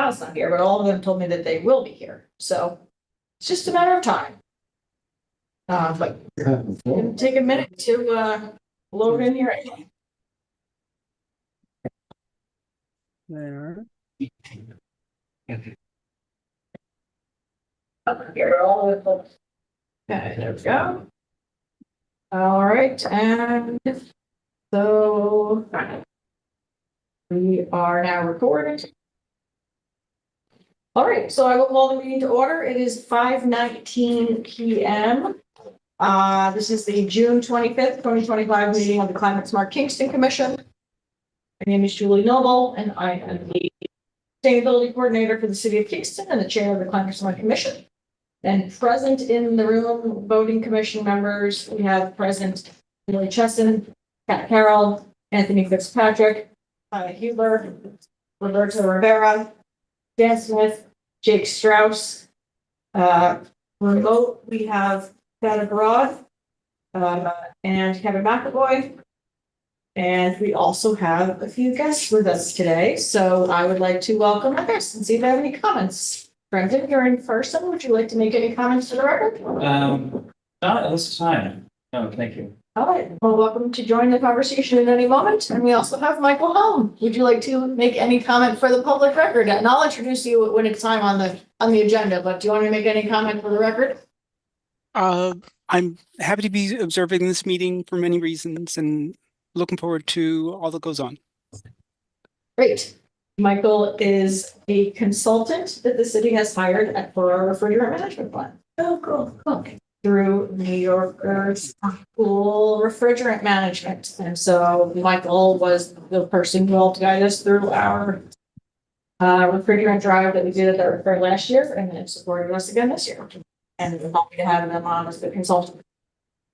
Kyle's not here, but all of them told me that they will be here. So it's just a matter of time. But it's gonna take a minute to load in here. There. Here, all of them. Okay, there we go. All right, and so we are now recording. All right, so I will call the meeting to order. It is 5:19 p.m. This is the June 25th, 2025 meeting of the Climate Smart Kingston Commission. My name is Julie Noble, and I am the Sustainability Coordinator for the City of Kingston and the Chair of the Climate Smart Commission. And present in the room, voting commission members, we have present Billy Chesson, Kat Carroll, Anthony Fitzpatrick, Huber, Roberto Rivera, Dan Smith, Jake Strauss. Remote, we have Pat Abroad and Kevin McAvoy. And we also have a few guests with us today. So I would like to welcome our guests and see if they have any comments. Brendan, you're in person. Would you like to make any comments to the record? Not at this time. No, thank you. All right. Well, welcome to join the conversation at any moment. And we also have Michael Helm. Would you like to make any comment for the public record? And I'll introduce you when it's time on the agenda. But do you want to make any comment for the record? I'm happy to be observing this meeting for many reasons and looking forward to all that goes on. Great. Michael is a consultant that the city has hired for our refrigerant management plan. Oh, cool. Through New Yorker's School Refrigerant Management. And so Michael was the person who helped guide us through our refrigerant drive that we did at the fair last year, and then supported us again this year. And we're happy to have them on as the consultant.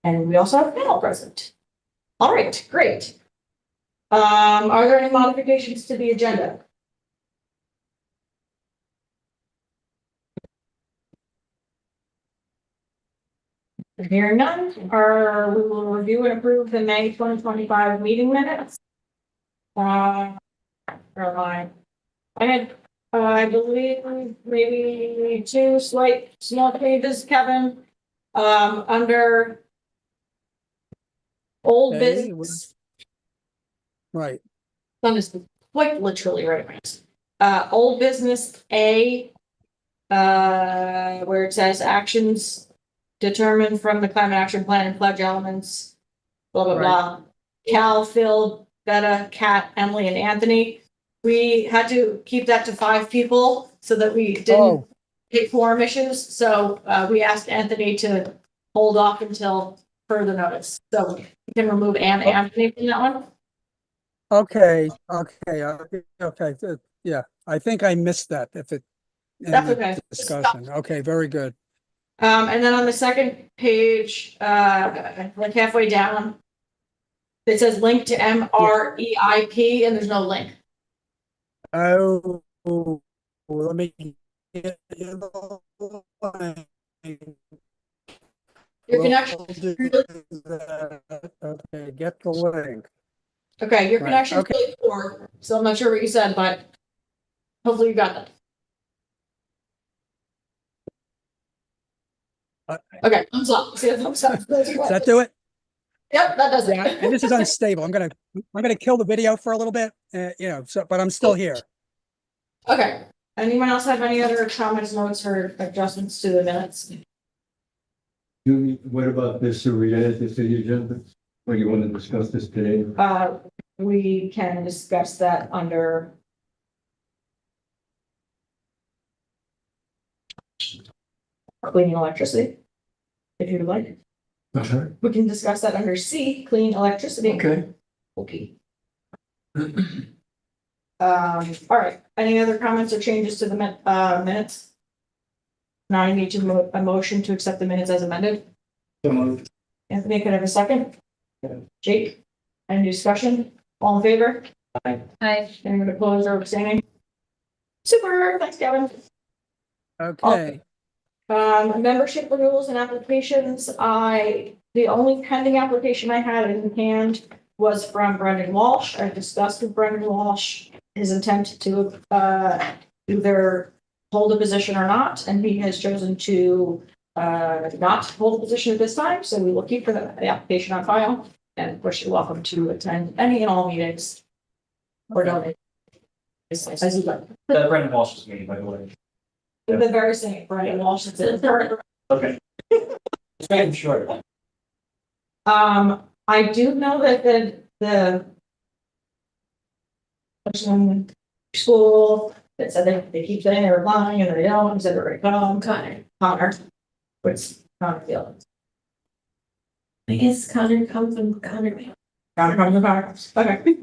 And we also have a panel present. All right, great. Are there any modifications to the agenda? Hearing none, we will review and approve the May 2025 meeting minutes. I had, I believe, maybe two small changes, Kevin, under old business. Right. That is quite literally right. Old business A, where it says actions determined from the climate action plan and pledge elements, blah, blah, blah. Cal, Phil, Betta, Kat, Emily, and Anthony. We had to keep that to 5 people so that we didn't take quorum issues. So we asked Anthony to hold off until further notice. So we can remove Anthony from that one. Okay. Yeah, I think I missed that. That's okay. Discussion. Okay, very good. And then on the second page, like halfway down, it says link to MREIP, and there's no link. Oh, let me get Your connection. Okay, get the link. Okay, your connection is really poor, so I'm not sure what you said, but hopefully you got that. Okay, thumbs up. See a thumbs up. Does that do it? Yep, that does it. Yeah, and this is unstable. I'm gonna kill the video for a little bit, but I'm still here. Okay. Anyone else have any other comments, notes, or adjustments to the minutes? What about this? Are we added this to the agenda? Or you want to discuss this today? We can discuss that under clean electricity, if you'd like. Okay. We can discuss that under C, clean electricity. Okay. All right. Any other comments or changes to the minutes? Now I need to a motion to accept the minutes as amended. So moved. Anthony, can I have a second? Yeah. Jake, any discussion? All in favor? Aye. Anyone opposed or abstaining? Super. Thanks, Kevin. Okay. Membership renewals and applications. The only pending application I had in hand was from Brendan Walsh. I discussed with Brendan Walsh his intent to either hold a position or not, and he has chosen to not hold a position at this time, so we will keep the application on file. And of course, you're welcome to attend any and all meetings or donate. As you like. Brandon Walsh's meeting, by the way. The very same, Brian Walsh is in. Okay. Just making sure. I do know that the person in school that said they keep saying they're lying and they don't, said they're going to come. Connor. What's Connor feeling? I guess Connor comes and Connor. Connor comes to Connor. Okay.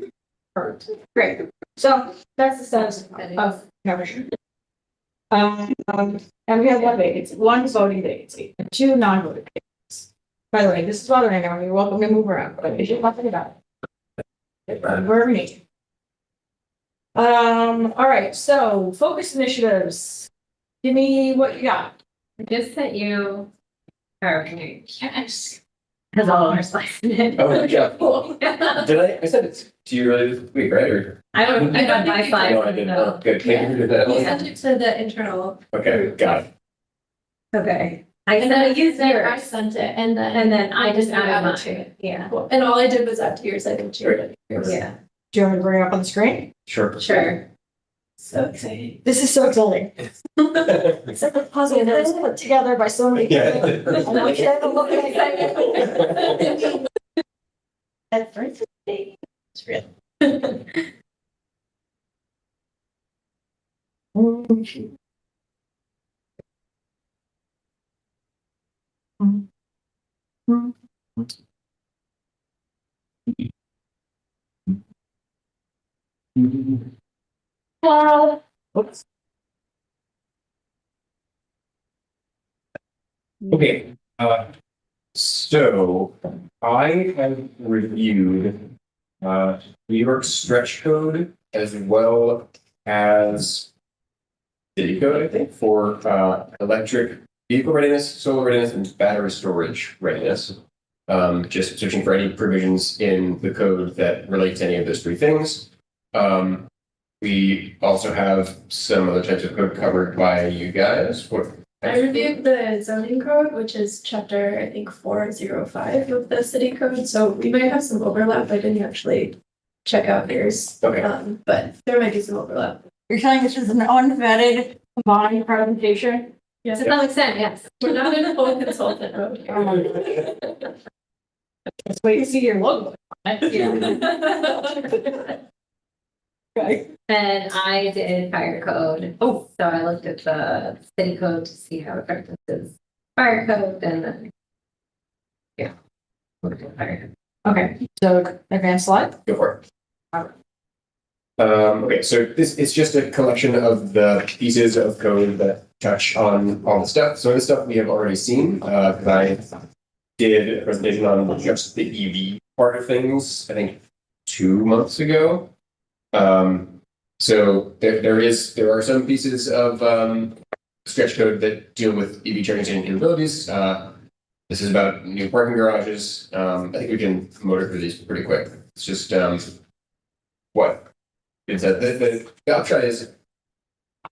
Perfect. Great. So that's the status of membership. And we have one vacancy, one voting vacancy, and 2 non-voting vacancies. By the way, this is bothering everyone. You're welcome to move around, but if you're nothing about it. Where we need. All right, so focus initiatives. Give me what you got. I just sent you. Okay. Yes. Has all our slides in it. Oh, yeah. Did I sent it to you earlier this week, right? Or? I don't have my slides. No, I didn't. Oh, good. Thank you for that. You sent it to the internal. Okay, got it. Okay. I sent it there, I yours. sent it, and And then I just added added to mine. it. Yeah. And all I did was add to yours, I didn't change it. Yeah. Do you want me to bring it up on the screen? Sure. Sure. So exciting. This is so exciting. It's like a puzzle that was put together by so many people. Yeah. And I'm trying to look excited. At first, it's real. Well, oops. Okay, so I have reviewed New York stretch code as well as city code, I think, for electric vehicle readiness, solar readiness, and battery storage readiness. Just searching for any provisions in the code that relate to any of those 3 things. We also have some other types of code covered by you guys. I reviewed the zoning code, which is chapter, I think, 405 of the city code, so we might have some overlap. I didn't actually check out yours. Okay. But there might be some overlap. You're saying this is an unvetted combined presentation? Yeah. To some extent, yes. We're not in full consultant mode here. Let's wait to see your logo. Okay. And I did fire code. Oh, so I looked at the city code to see how it references fire code and then. Yeah. Looked at fire code. Okay, so advanced slide. Go for it. Okay, so this is just a collection of the pieces of code that touch on all the stuff. So the stuff we have already seen, because I did a presentation on just the EV part of things, I think 2 months ago. So there are some pieces of stretch code that deal with EV charging station capabilities. This is about new parking garages. I think we can motor through these pretty quick. It's just what is that the upshot is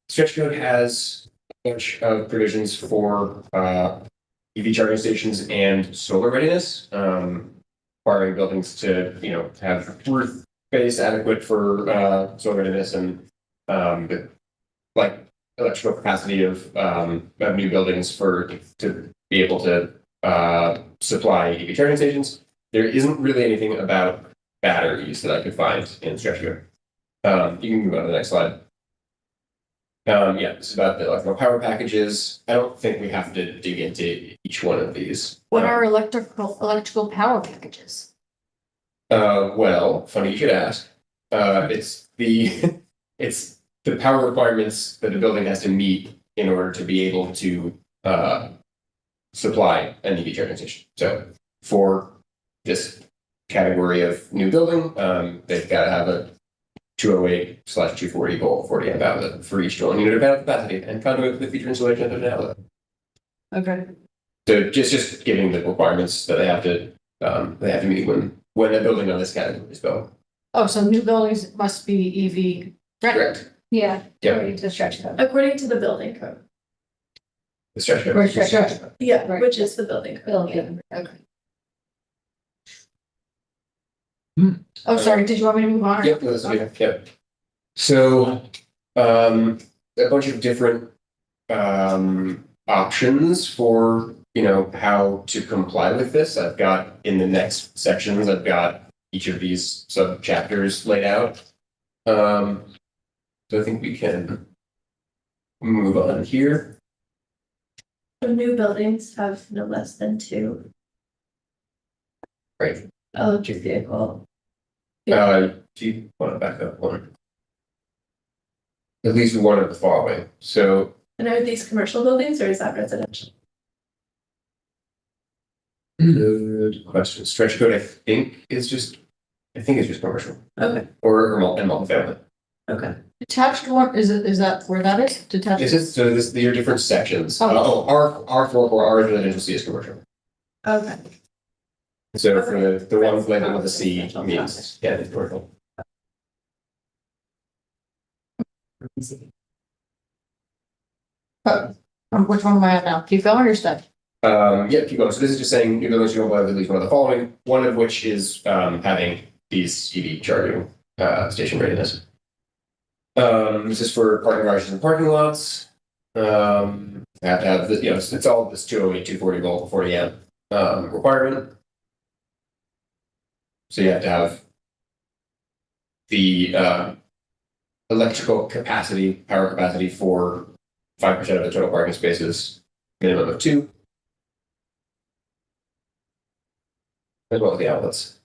stretch code has a bunch of provisions for EV charging stations and solar readiness, requiring buildings to have roof space adequate for solar readiness and the electrical capacity of new buildings to be able to supply EV charging stations. There isn't really anything about batteries that I could find in stretch code. You can move on to the next slide. Yeah, this is about the electrical power packages. I don't think we have to dig into each one of these. What are electrical power packages? Well, funny you should ask. It's the power requirements that the building has to meet in order to be able to supply an EV charging station. So for this category of new building, they've got to have a 208/240 volt 40 amp outlet for each dwelling unit of panel capacity and conduit with the feature installation of an outlet. Okay. So just giving the requirements that they have to meet when a building of this category is built. Oh, so new buildings must be EV ready. Correct. Yeah. Yeah. According to the stretch code. According to the building code. The stretch code. Or stretch code. Yeah, Right. which is the building code. Building, okay. Oh, sorry, did you want me to move on? Yep, no, that's okay, yep. So, a bunch of different, options for, how to comply with this. I've got in the next sections, I've got each of these sub chapters laid out. So I think we can move on here. So new buildings have no less than 2 Right. electric vehicle. Do you want to back up one? At least one of the following. So, And are these commercial buildings or is that residential? good question. Stretch code, I think is just commercial Okay, and multifamily. okay. Detached one, is that where that is? Detached? These are different sections. Oh. R residential, C is commercial. Okay. So for the one labeled with a C means, yeah, it's commercial. Which one am I at now? Keep going or step? Yeah, keep going. So this is just saying new buildings shall comply with at least one of the following, one of which is having these EV charging station readiness. This is for parking garages and parking lots. Have to have the, it's all this 208, 240 volt, 40 amp requirement. So you have to have the electrical capacity, power capacity for 5% of the total parking spaces, minimum of 2. As well as the outlets.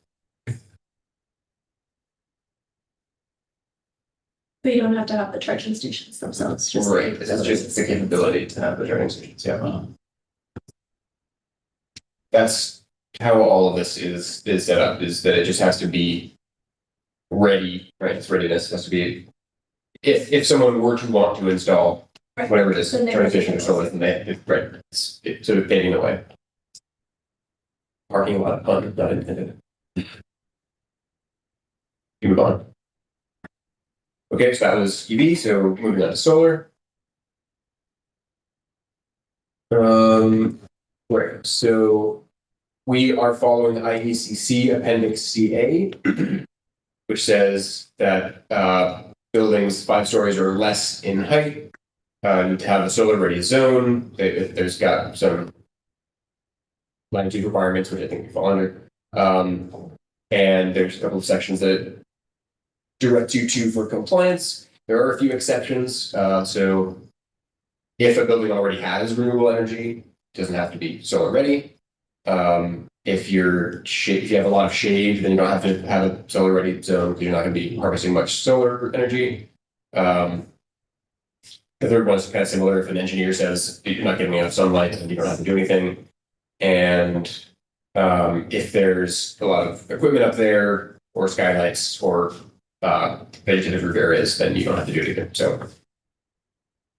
But you don't have to have the charging stations themselves, just. Right, this is just the capability to have the charging stations, yeah. That's how all of this is set up, is that it just has to be ready, right? Its readiness has to be, if someone were to want to install whatever it is, Then they charging would be station or able so, right, it's sort of paving the way. Parking lot, pun, not intended. You move on. Okay, so that was EV, so moving on to solar. Right, so we are following IECC Appendix CA, which says that buildings 5 stories or less in height need to have a solar ready zone. There's got some latitude requirements, which I think we fall under. And there's a couple of sections that direct you to for compliance. There are a few exceptions. So if a building already has renewable energy, it doesn't have to be solar ready. If you have a lot of shade, then you don't have to have a solar ready zone because you're not going to be harvesting much solar energy. The third one is kind of similar. If an engineer says you're not getting enough sunlight, then you don't have to do anything. And if there's a lot of equipment up there or skylights or vegetative roof areas, then you don't have to do it either. So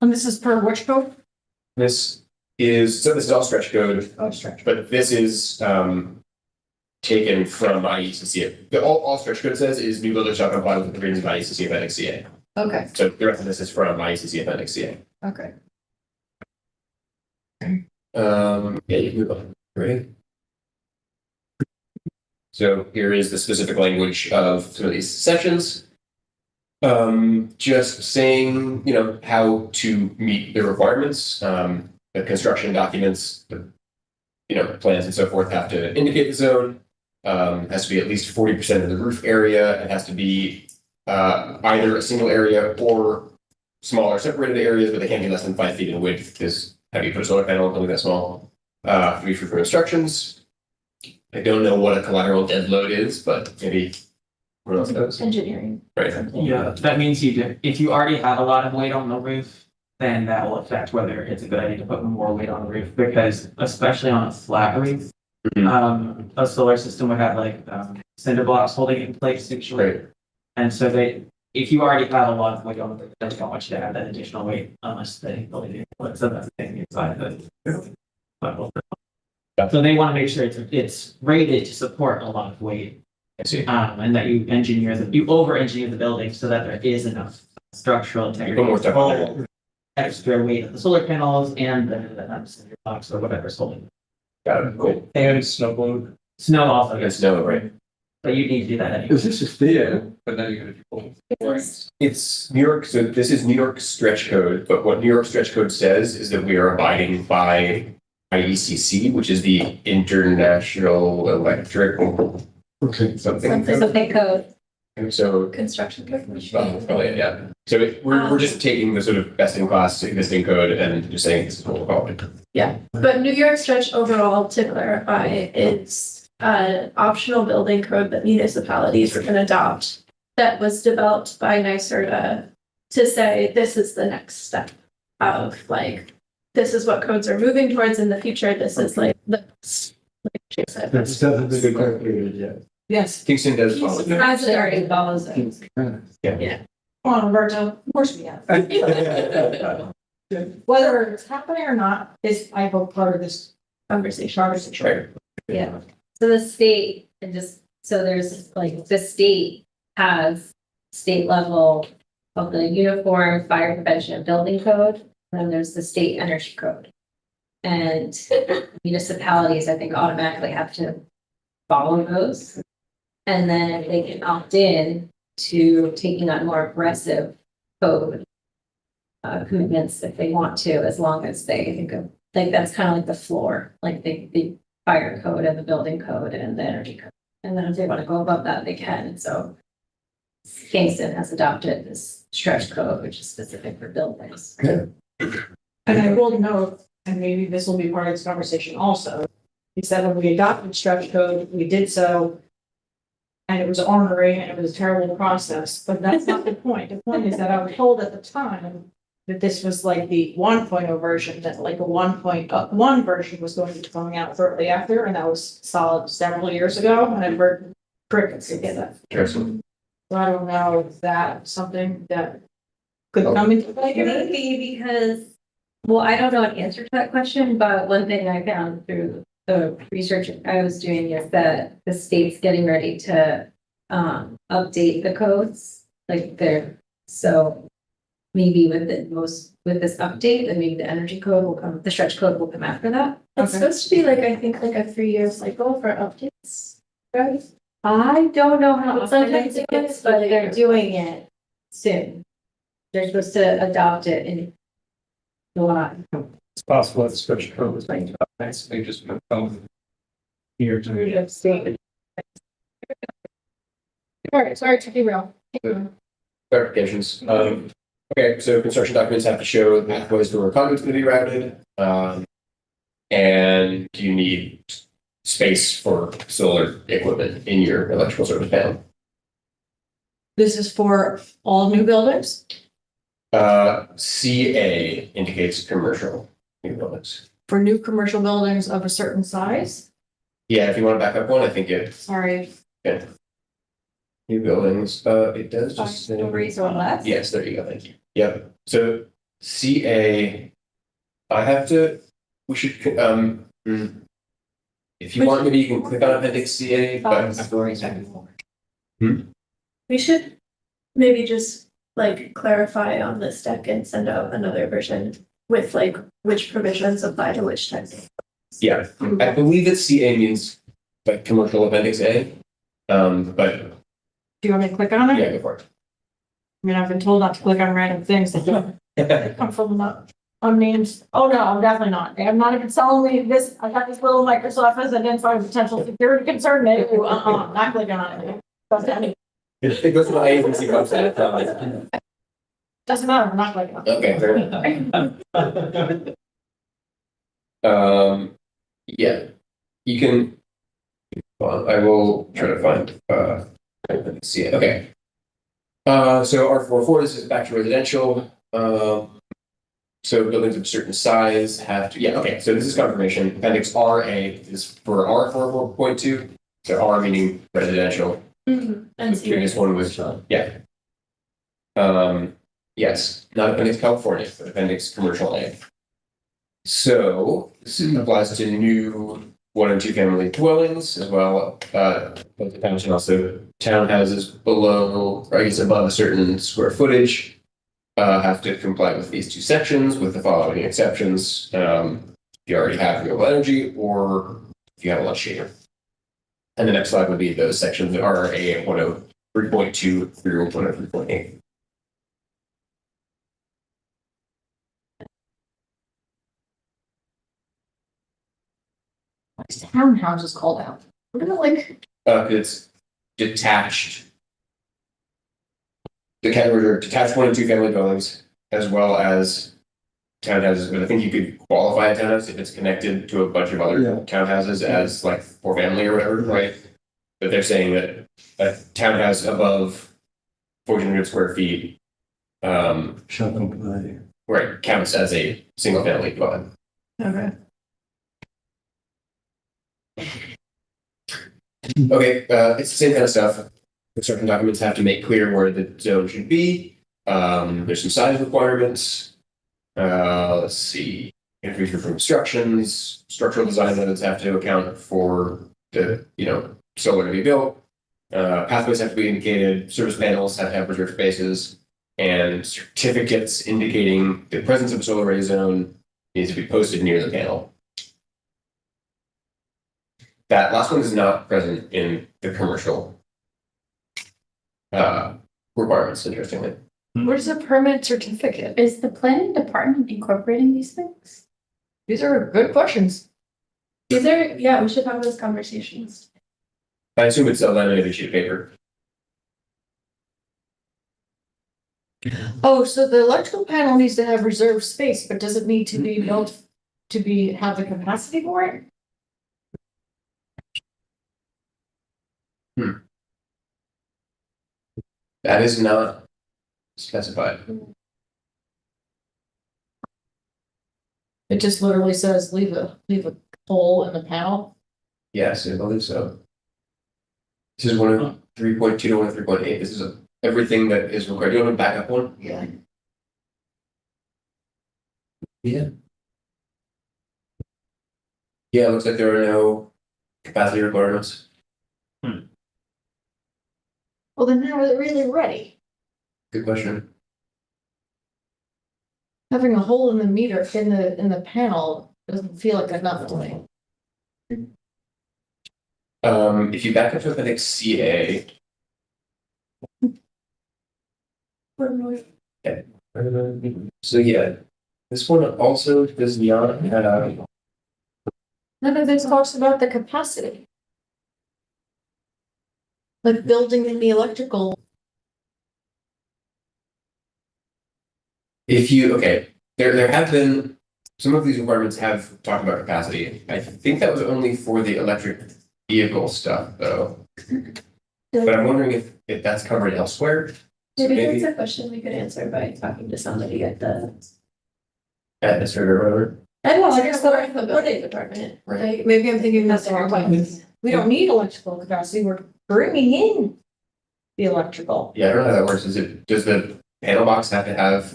And this is per which code? this is all stretch code, Oh, stretch. but this is taken from IECC. All stretch code says is new buildings shall comply with the provisions of IECC Appendix CA. Okay, So the rest of this is from IECC Appendix CA. okay. Yeah, you can move on. Ready? So here is the specific language of some of these sections. Just saying, how to meet the requirements. The construction documents, the plans and so forth have to indicate the zone. Has to be at least 40% of the roof area. It has to be either a single area or smaller separated areas, but they can't be less than 5 feet in width because how do you put a solar panel only that small? 3 for instructions. I don't know what a collateral dead load is, but maybe what else knows? Engineering. Right. Yeah, that means if you already have a lot of weight on the roof, then that will affect whether it's a good idea to put more weight on the roof, because especially on a flat roof, a solar system would have like cinder blocks holding it in place usually. Right. And so if you already have a lot of weight on the roof, they don't want you to add that additional weight unless they believe it. So that's the thing inside the. So they want to make sure it's rated to support a lot of weight. I see. And that you over-engineer the building so that there is enough structural integrity. Put more stuff on there. Full Extra weight of the solar panels and the cinder blocks or whatever's holding. Got it, cool. And snow blown. snow also, It's no, right? but you need to do that anyway. Is this a theater, but now you're gonna do. It's New York, so this is New York stretch code, but what New York stretch code says is that we are abiding by IECC, which is the International Electric Okay. something. Something code. So, Construction code. well, probably, yeah. So we're just taking the sort of best in class existing code and just saying this is what we're calling it. But New York stretch overall, to clarify, is an optional building code that municipalities can adopt that was developed by NYSERDA to say this is the next step of like, this is what codes are moving towards in the future. This is like the, like Jay said. That hasn't been calculated yet. Yes. Kingston does follow. Kingston has it already follows it. Come on, Roberto, of course we have. Whether it's happening or not is, I hope, part of this Conversation. conversation. Right. Yeah, so the state, and just, so there's like, the state has state level of the Uniform Fire Prevention and Building Code, and then there's the state energy code. And municipalities, I think, automatically have to follow those. And then they can opt in to taking on more aggressive code commitments if they want to, as long as they think of, like, that's kind of like the floor, like the fire code and the building code and the energy code. And then if they want to go above that, they can. So Kingston has adopted this stretch code, which is specific for buildings. And I will note, and maybe this will be part of this conversation also, is that when we adopted stretch code, we did so. And it was ornery and it was a terrible process, but that's not the point. The point is that I was told at the time that this was like the 1.0 version, that like a 1.1 version was going to be coming out shortly after, and that was solid several years ago, and I've heard crickets to get that. Interesting. So I don't know if that's something that could come into play. Maybe because, well, I don't know an answer to that question, but one thing I found through the research I was doing is that the state's getting ready to update the codes, like so maybe with this update, then maybe the energy code will come, the stretch code will come after that. It's supposed to be like, I think, like a 3-year cycle for updates, right? I don't know how It's often sometimes it it is, gets but really- they're doing it soon. They're supposed to adopt it in July. It's possible that stretch code was made up, nice, they just come here to. All right, sorry to derail. Clarifications. Okay, so construction documents have to show the pathways where conduit's gonna be routed. And you need space for solar equipment in your electrical service panel. This is for all new buildings, CA indicates commercial new buildings. for new commercial buildings of a certain size. Yeah, if you want to back up one, I think it, Sorry, new buildings, it does 5 just say. stories or less. Yes, there you go, thank you. Yep, so CA, we should, if you want, maybe you can click on appendix CA, 5 but stories or more. We should maybe just like clarify on this deck and send out another version with like which provisions apply to which type. yeah, I believe that CA means like commercial appendix A. But do you want me to click on it? yeah, go for it. I mean, I've been told not to click on random things that come from unnamed. Oh, no, I'm definitely not. They have not even telling me this. I got this little Microsoft has identified potential security concern. Maybe, not clicking on it. It goes to my agency website. Doesn't matter, I'm not clicking on it. Okay, fair enough. Yeah, you can. Well, I will try to find, see it, okay. So R44, this is back to residential, so buildings of a certain size have to, yeah, okay, so this is confirmation, appendix RA is for R44.2, so R meaning residential. And The previous one was, yeah. Yes, not appendix California, but appendix commercial A. So this applies to new 1 and 2 family dwellings as well, both the towns and also townhouses below, or I guess above a certain square footage. have to comply with these two sections with the following exceptions. If you already have renewable energy or if you have a lot of shade. And the next slide would be those sections that are RA 103.2 through 103.8. What's townhouses called out? We're gonna like, It's detached. The categories are detached 1 and 2 family dwellings, as well as townhouses, but I think you could qualify a townhouse if it's connected to a bunch of other townhouses as like 4 family or whatever, right? But they're saying that a townhouse above 1,400 square feet, Shall comply. right, counts as a single family dwelling. okay. Okay, it's the same kind of stuff. Construction documents have to make clear where the zone should be. There's some size requirements. Let's see. Information from instructions, structural design notes have to account for the, solar to be built. Pathways have to be indicated, service panels have to have reserved spaces, and certificates indicating the presence of a solar array zone needs to be posted near the panel. That last one is not present in the commercial requirements, interestingly. Where's the permit certificate? Is the planning department incorporating these things? These are good questions. These are, yeah, we should have those conversations. I assume it's a laminated sheet of paper. Oh, so the electrical panel needs to have reserved space, but does it need to be built to have the capacity for it? That is not specified. It just literally says leave a hole in the panel. Yes, I believe so. This is 103.2 to 103.8. This is everything that is required. Do you want to back up one? Yeah. Yeah. Yeah, it looks like there are no capacity requirements. Well, then how is it really ready? Good question. Having a hole in the meter in the panel doesn't feel like enough to me. If you back up to appendix CA. So yeah, this one also does not have. None of this talks about the capacity. Like building in the electrical. There have been, some of these requirements have talked about capacity. I think that was only for the electric vehicle stuff, though. But I'm wondering if that's covered elsewhere. Maybe that's a question we could answer by talking to somebody at the. At the server, whatever. I Well, I guess the the building department. Right. Like, Maybe I'm thinking that's the wrong way. We don't need electrical capacity, we're bringing in the electrical. Yeah, I don't know how that works. Does the panel box have to have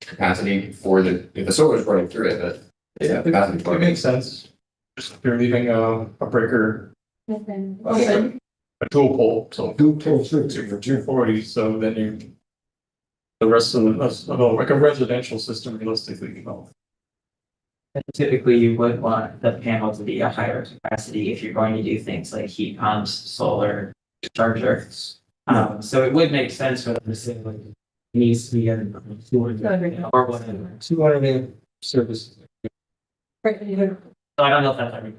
capacity for if the solar is running through it, but they have capacity for It it? makes sense. Just if you're leaving a breaker, open. a dual pole, so. Dual pole circuit for 240, so then the rest of like a residential system realistically, And typically, you would want the panel to be a higher capacity if you're going to do things like heat pumps, solar chargers. So it would make sense for them to say like, it needs to be a 200 or whatever. 200 amp service. So I don't know if that's every.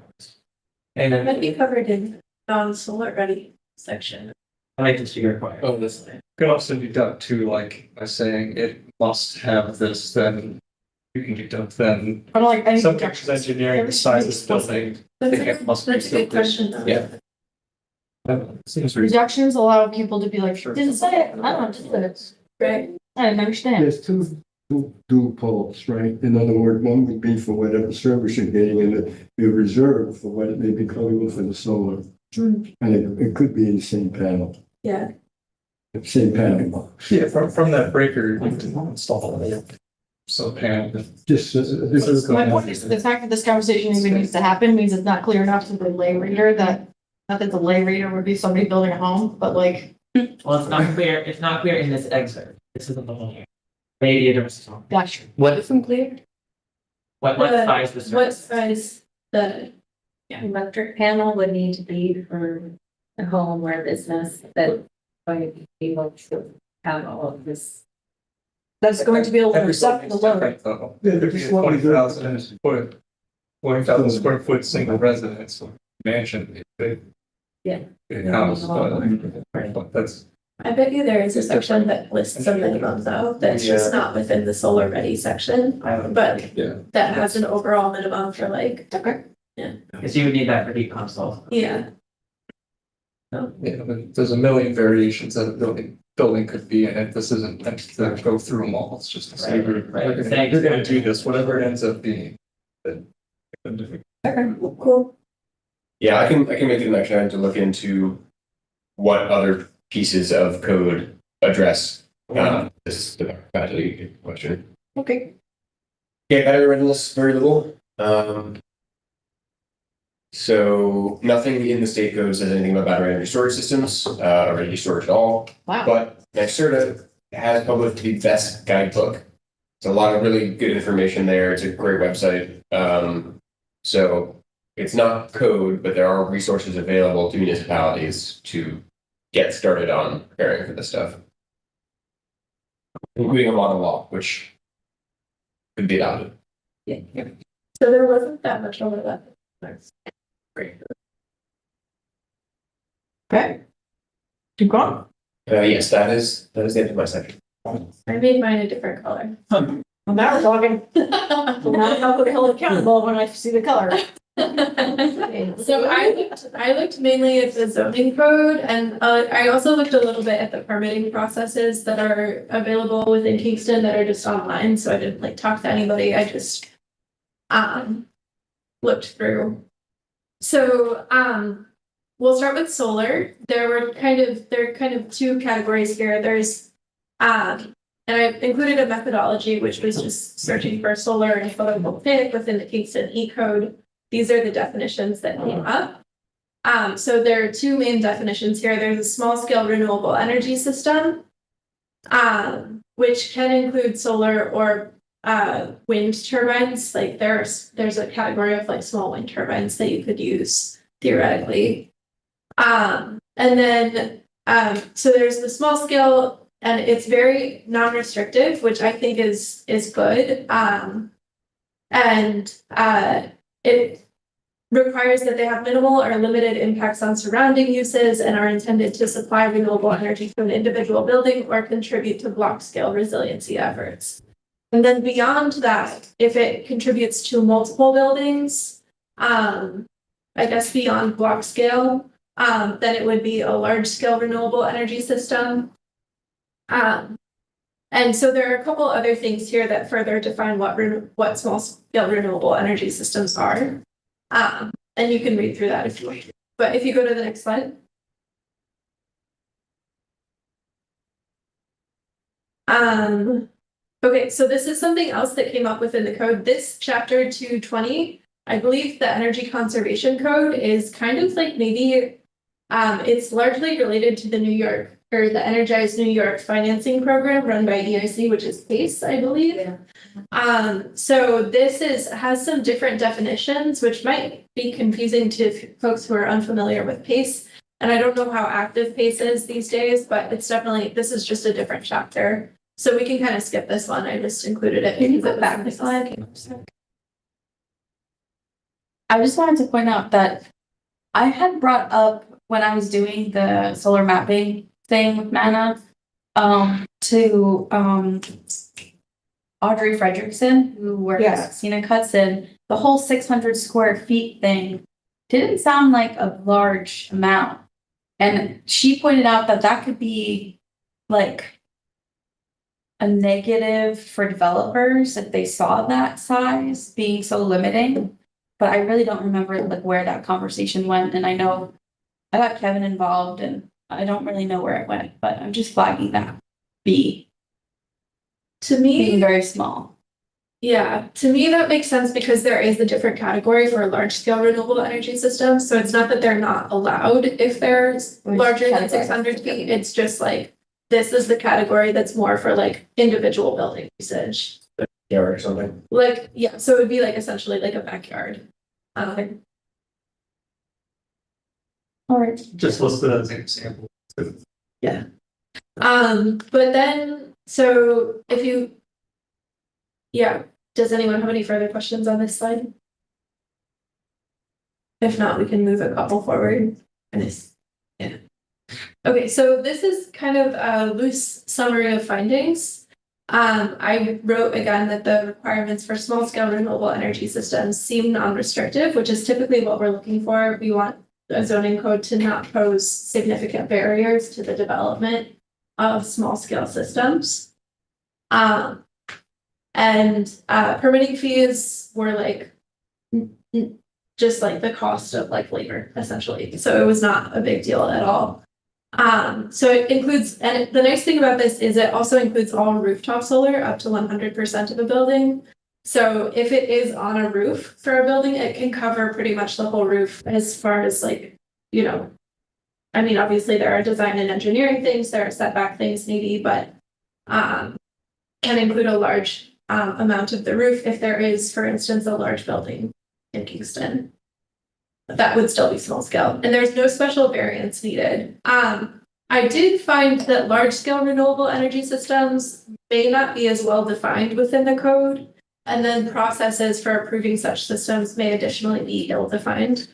And That'd then be covered in non-solar ready section. I like to see your point. Oh, this. Could also deduct too, like by saying it must have this, then you can deduct then. I don't like any Some projections. engineering the size of the building. That's think it must be that's a good filtered. question though. Yeah. Seems reasonable. Reductions allow people to be like, didn't say it, I don't do this. Right. I didn't understand. There's two dual poles, right? In other words, one would be for whatever service you're getting and the reserve for what it may be coming in for the solar. And it could be in the same panel, Yeah. the same panel box. Yeah, from that breaker, you can install it. So panel. Just, this is. My point is, the fact that this conversation even needs to happen means it's not clear enough to the lay reader that, not that the lay reader would be somebody building a home, but like, Well, it's not clear in this excerpt. This isn't the whole. Radiators. Gotcha. What, Isn't clear? what size the service? What size the, Electric panel would need to be for a home or a business that would be able to have all of this. That's going to be able to Every accept the building's load. different, though. Yeah, It'd be this a is what we do. 20,000 foot, 20,000 square foot single residence mansion, big. Yeah. Big house, but that's, I bet you there is a section that lists a minimum though, that's just not within the solar ready section, but yeah. that has an overall minimum for like, Okay. Because you would need that for heat pumps also. yeah. Yeah, but there's a million variations that a building could be in it. This isn't meant to go through them all. It's just to say, Right. you're gonna do this, whatever it ends up being. Okay, cool. Yeah, I can make the next item to look into what other pieces of code address this capacity question. Okay. Okay, battery readiness, very little. So nothing in the state code says anything about battery energy storage systems, or energy storage at all. Wow. But NYSERDA has published the best guidebook. It's a lot of really good information there. It's a great website. So it's not code, but there are resources available to municipalities to get started on preparing for this stuff, including a model law, which could be adopted. Yeah. So there wasn't that much overlap. Great. Okay. Keep going. Yes, that is the end of my section. I made mine a different color. Well, now we're talking. Now I'll be held accountable when I see the color. So I looked mainly at the zoning code and I also looked a little bit at the permitting processes that are available within Kingston that are just online. So I didn't like talk to anybody. I just looked through. So we'll start with solar. There are kind of two categories here. There's and I included a methodology which was just searching for solar and photovoltaic within the Kingston E code. These are the definitions that came up. So there are two main definitions here. There's a small scale renewable energy system, which can include solar or wind turbines. Like there's a category of like small wind turbines that you could use theoretically. And then so there's the small scale, and it's very non-restrictive, which I think is good. It requires that they have minimal or limited impacts on surrounding uses and are intended to supply renewable energy to an individual building or contribute to block scale resiliency efforts. And then beyond that, if it contributes to multiple buildings, I guess beyond block scale, then it would be a large scale renewable energy system. And so there are a couple other things here that further define what small scale renewable energy systems are. And you can read through that if you want. But if you go to the next slide. Okay, so this is something else that came up within the code. This chapter 220, I believe the energy conservation code is kind of like maybe it's largely related to the New York or the Energized New York financing program run by EIC, which is PACE, I believe. Yeah. So this has some different definitions, which might be confusing to folks who are unfamiliar with PACE. And I don't know how active PACE is these days, but it's definitely, this is just a different chapter. So we can kind of skip this one. I just included it because it back the slide. I just wanted to point out that I had brought up when I was doing the solar mapping thing with Mana, to Audrey Fredrickson, who works at Scenic Hudson, the whole 600 square feet thing didn't sound like a large amount. And she pointed out that that could be like a negative for developers if they saw that size being so limiting. But I really don't remember like where that conversation went. And I know I got Kevin involved and I don't really know where it went, but I'm just flagging that B. To me, Being very small. Yeah, to me, that makes sense because there is a different category for large scale renewable energy systems. So it's not that they're not allowed if they're larger than 600 feet. It's just like this is the category that's more for like individual building usage. Or something. Like, yeah, so it would be like essentially like a backyard. All right. Just listed as an example. But then, so if you, yeah, does anyone have any further questions on this slide? If not, we can move a couple forward. Yeah. Okay, so this is kind of a loose summary of findings. I wrote again that the requirements for small scale renewable energy systems seem non-restrictive, which is typically what we're looking for. We want a zoning code to not pose significant barriers to the development of small scale systems. Permitting fees were like just like the cost of like labor essentially. So it was not a big deal at all. So it includes, and the nice thing about this is it also includes all rooftop solar up to 100% of a building. So if it is on a roof for a building, it can cover pretty much the whole roof as far as like, you know, I mean, obviously there are design and engineering things, there are setback things maybe, but can include a large amount of the roof if there is, for instance, a large building in Kingston. That would still be small scale, and there's no special variance needed. I did find that large scale renewable energy systems may not be as well defined within the code, and then processes for approving such systems may additionally be ill-defined.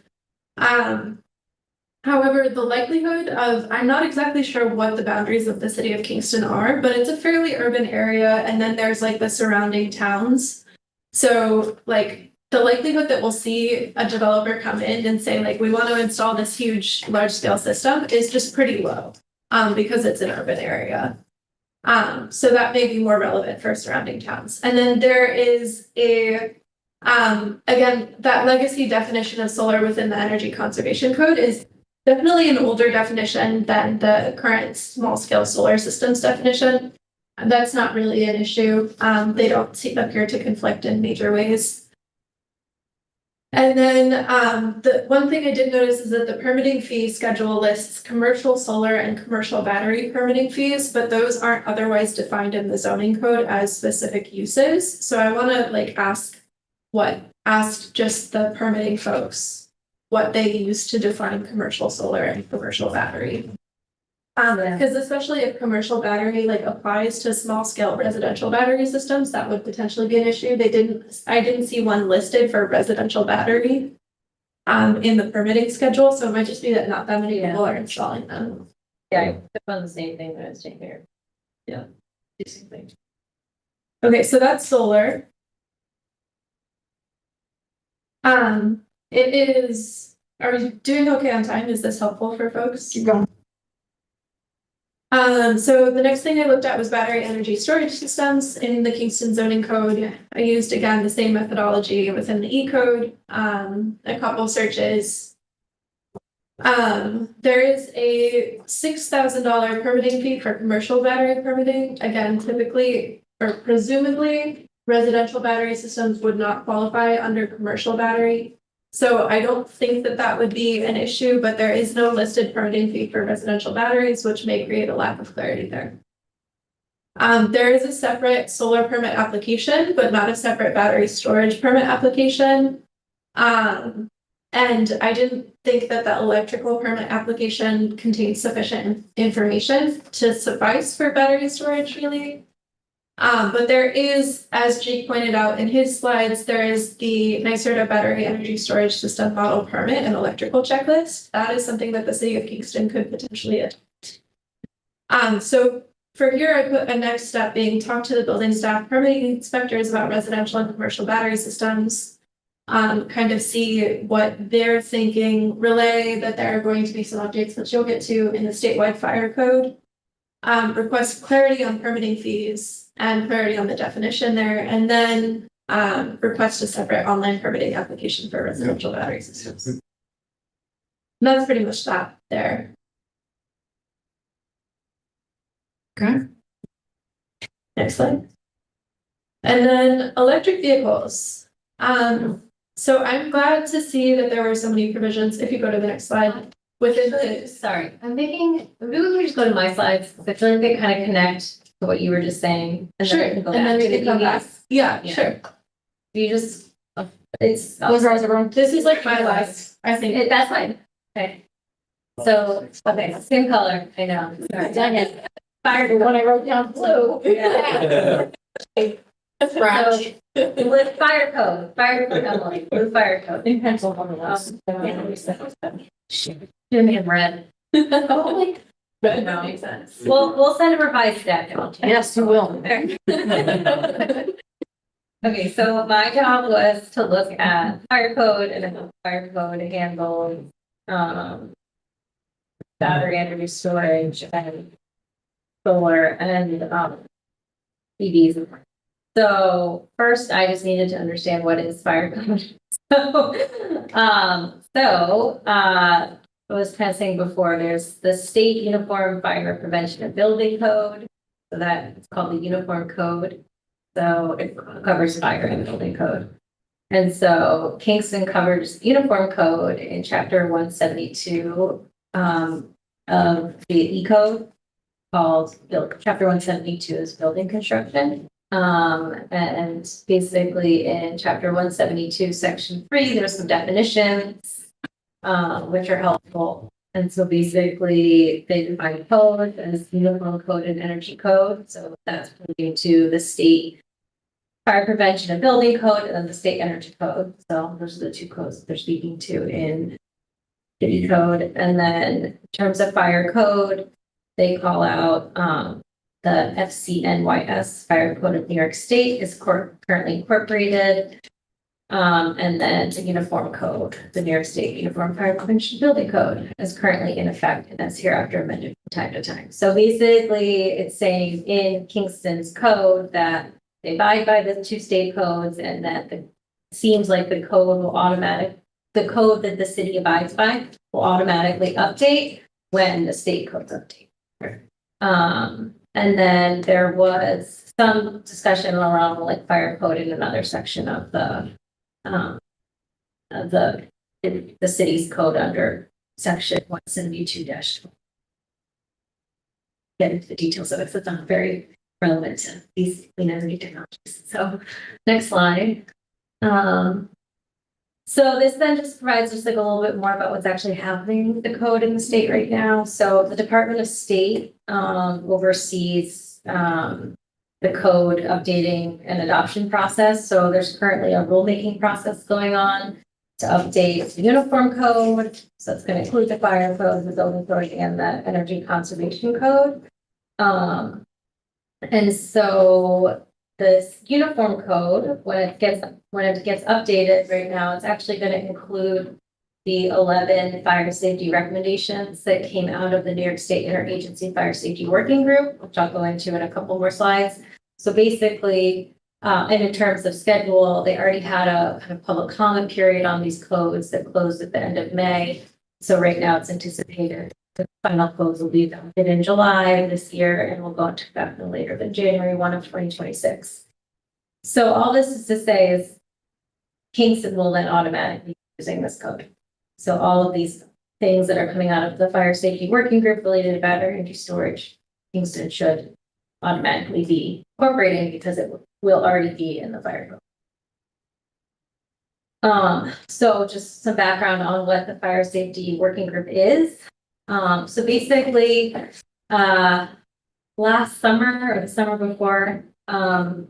However, the likelihood of, I'm not exactly sure what the boundaries of the city of Kingston are, but it's a fairly urban area, and then there's like the surrounding towns. So like the likelihood that we'll see a developer come in and say like, we want to install this huge large scale system is just pretty low because it's an urban area. So that may be more relevant for surrounding towns. And then there is a, again, that legacy definition of solar within the Energy Conservation Code is definitely an older definition than the current small scale solar systems definition. That's not really an issue. They don't appear to conflict in major ways. And then the one thing I did notice is that the permitting fee schedule lists commercial solar and commercial battery permitting fees, but those aren't otherwise defined in the zoning code as specific uses. So I want to like ask just the permitting folks what they use to define commercial solar and commercial battery. Because especially if commercial battery like applies to small scale residential battery systems, that would potentially be an issue. I didn't see one listed for residential battery in the permitting schedule, so it might just be that not that many people are installing them. Yeah, I found the same thing when I was taking here. Yeah. Same thing. Okay, so that's solar. It is, are we doing okay on time? Is this helpful for folks? Keep going. So the next thing I looked at was battery energy storage systems in the Kingston zoning code. I used again the same methodology within the E code, a couple searches. There is a $6,000 permitting fee for commercial battery permitting. Again, typically or presumably residential battery systems would not qualify under commercial battery. So I don't think that that would be an issue, but there is no listed permitting fee for residential batteries, which may create a lack of clarity there. There is a separate solar permit application, but not a separate battery storage permit application. And I didn't think that the electrical permit application contains sufficient information to suffice for battery storage really. But there is, as Jake pointed out in his slides, there is the NYSERDA battery energy storage system model permit and electrical checklist. That is something that the city of Kingston could potentially adopt. So for here, I put a next step being talk to the building staff, permitting inspectors about residential and commercial battery systems, kind of see what they're thinking, relay that there are going to be some updates that you'll get to in the statewide fire code, request clarity on permitting fees, and clarity on the definition there, and then request a separate online permitting application for residential battery systems. And that's pretty much that there. Okay. Next slide. And then electric vehicles. So I'm glad to see that there were so many provisions. If you go to the next slide, within the, Sorry, I'm thinking, maybe we could just go to my slides. I feel like they kind of connect to what you were just saying. And sure, then we and can go then back we to can come the back. EVs. Yeah, Yeah. sure. You just, it's. Those are everyone. This is like my last, I think. That's fine. Okay. So, okay, same color, I know. Sorry. Dang it. Fired when I wrote down blue. Yeah. Scratch. So, with fire code, Emily, blue fire code. In pencil on the list. list. Jimmy in red. That No. makes sense. We'll send a revised deck. Yes, you will. Okay, so my job was to look at fire code and then fire code handle, battery energy storage and solar and, EVs. So first, I just needed to understand what is fire code. I was kind of saying before, there's the state uniform fire prevention and building code. So that's called the uniform code. So it covers fire and building code. And so Kingston covers uniform code in chapter 172 of the E code called chapter 172 is building construction. And basically in chapter 172, section 3, there's some definitions, which are helpful. And so basically they define code as uniform code and energy code. So that's relating to the state fire prevention and building code and then the state energy code. So those are the two codes they're speaking to in the E code. And then in terms of fire code, they call out, the FCNYS Fire Code of New York State is currently incorporated. And then the uniform code, the New York State Uniform Fire Prevention Building Code is currently in effect and that's hereafter amended from time to time. So basically it's saying in Kingston's code that they abide by the two state codes and that seems like the code the code that the city abides by will automatically update when the state codes update. And then there was some discussion around like fire code in another section of the city's code under section 172-. Get into the details of it, so it's not very relevant to these clean energy technologies. So next slide. So this then just provides just like a little bit more about what's actually happening with the code in the state right now. So the Department of State oversees the code updating and adoption process. So there's currently a rulemaking process going on to update the uniform code. So it's going to include the fire code, the building code, and the energy conservation code. And so this uniform code, when it gets updated right now, it's actually going to include the 11 fire safety recommendations that came out of the New York State Interagency Fire Safety Working Group, which I'll go into in a couple more slides. So basically, and in terms of schedule, they already had a kind of public comment period on these codes that closed at the end of May. So right now it's anticipated the final codes will be adopted in July of this year and will go into effect no later than January 1 of 2026. So all this is to say is Kingston will then automatically be using this code. So all of these things that are coming out of the fire safety working group related to battery energy storage, Kingston should automatically be incorporating because it will already be in the fire code. So just some background on what the fire safety working group is. So basically, last summer or the summer before, no,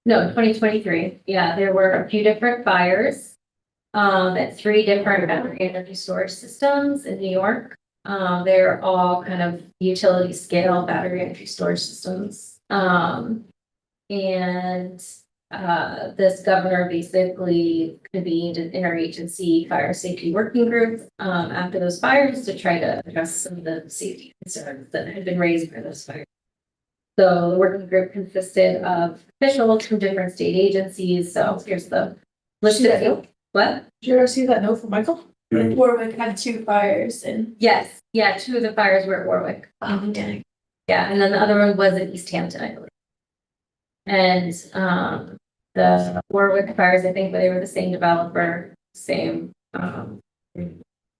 2023, yeah, there were a few different fires at 3 different battery energy storage systems in New York. They're all kind of utility scale battery energy storage systems. This governor basically convened an interagency fire safety working group after those fires to try to address some of the safety concerns that had been raised by those fires. So the working group consisted of officials from different state agencies. So here's the list of what? Did you ever see that note from Michael? Warwick had 2 fires and. Yes, yeah, 2 of the fires were at Warwick. Oh, dang. Yeah, and then the other one was at East Hampton, I believe. And the Warwick fires, I think they were the same developer, same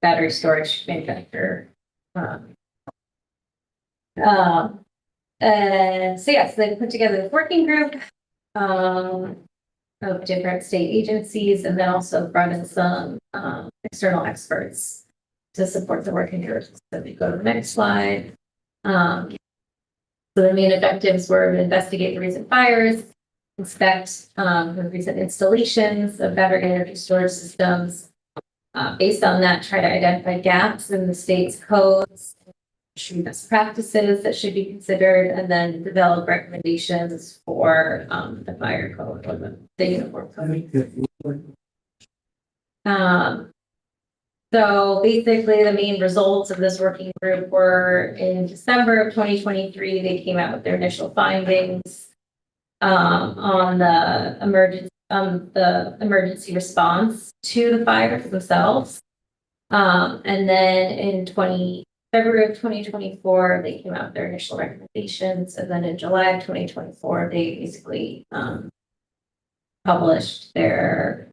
battery storage manufacturer. So yes, they put together this working group of different state agencies, and then also brought in some external experts to support the working group. So we go to the next slide. So the main objectives were to investigate the recent fires, inspect the recent installations of battery energy storage systems. Based on that, try to identify gaps in the state's codes, best practices that should be considered, and then develop recommendations for the fire code or the uniform code. So basically, the main results of this working group were in December of 2023, they came out with their initial findings on the emergency response to the fires themselves. And then in February of 2024, they came out with their initial recommendations. And then in July of 2024, they basically published their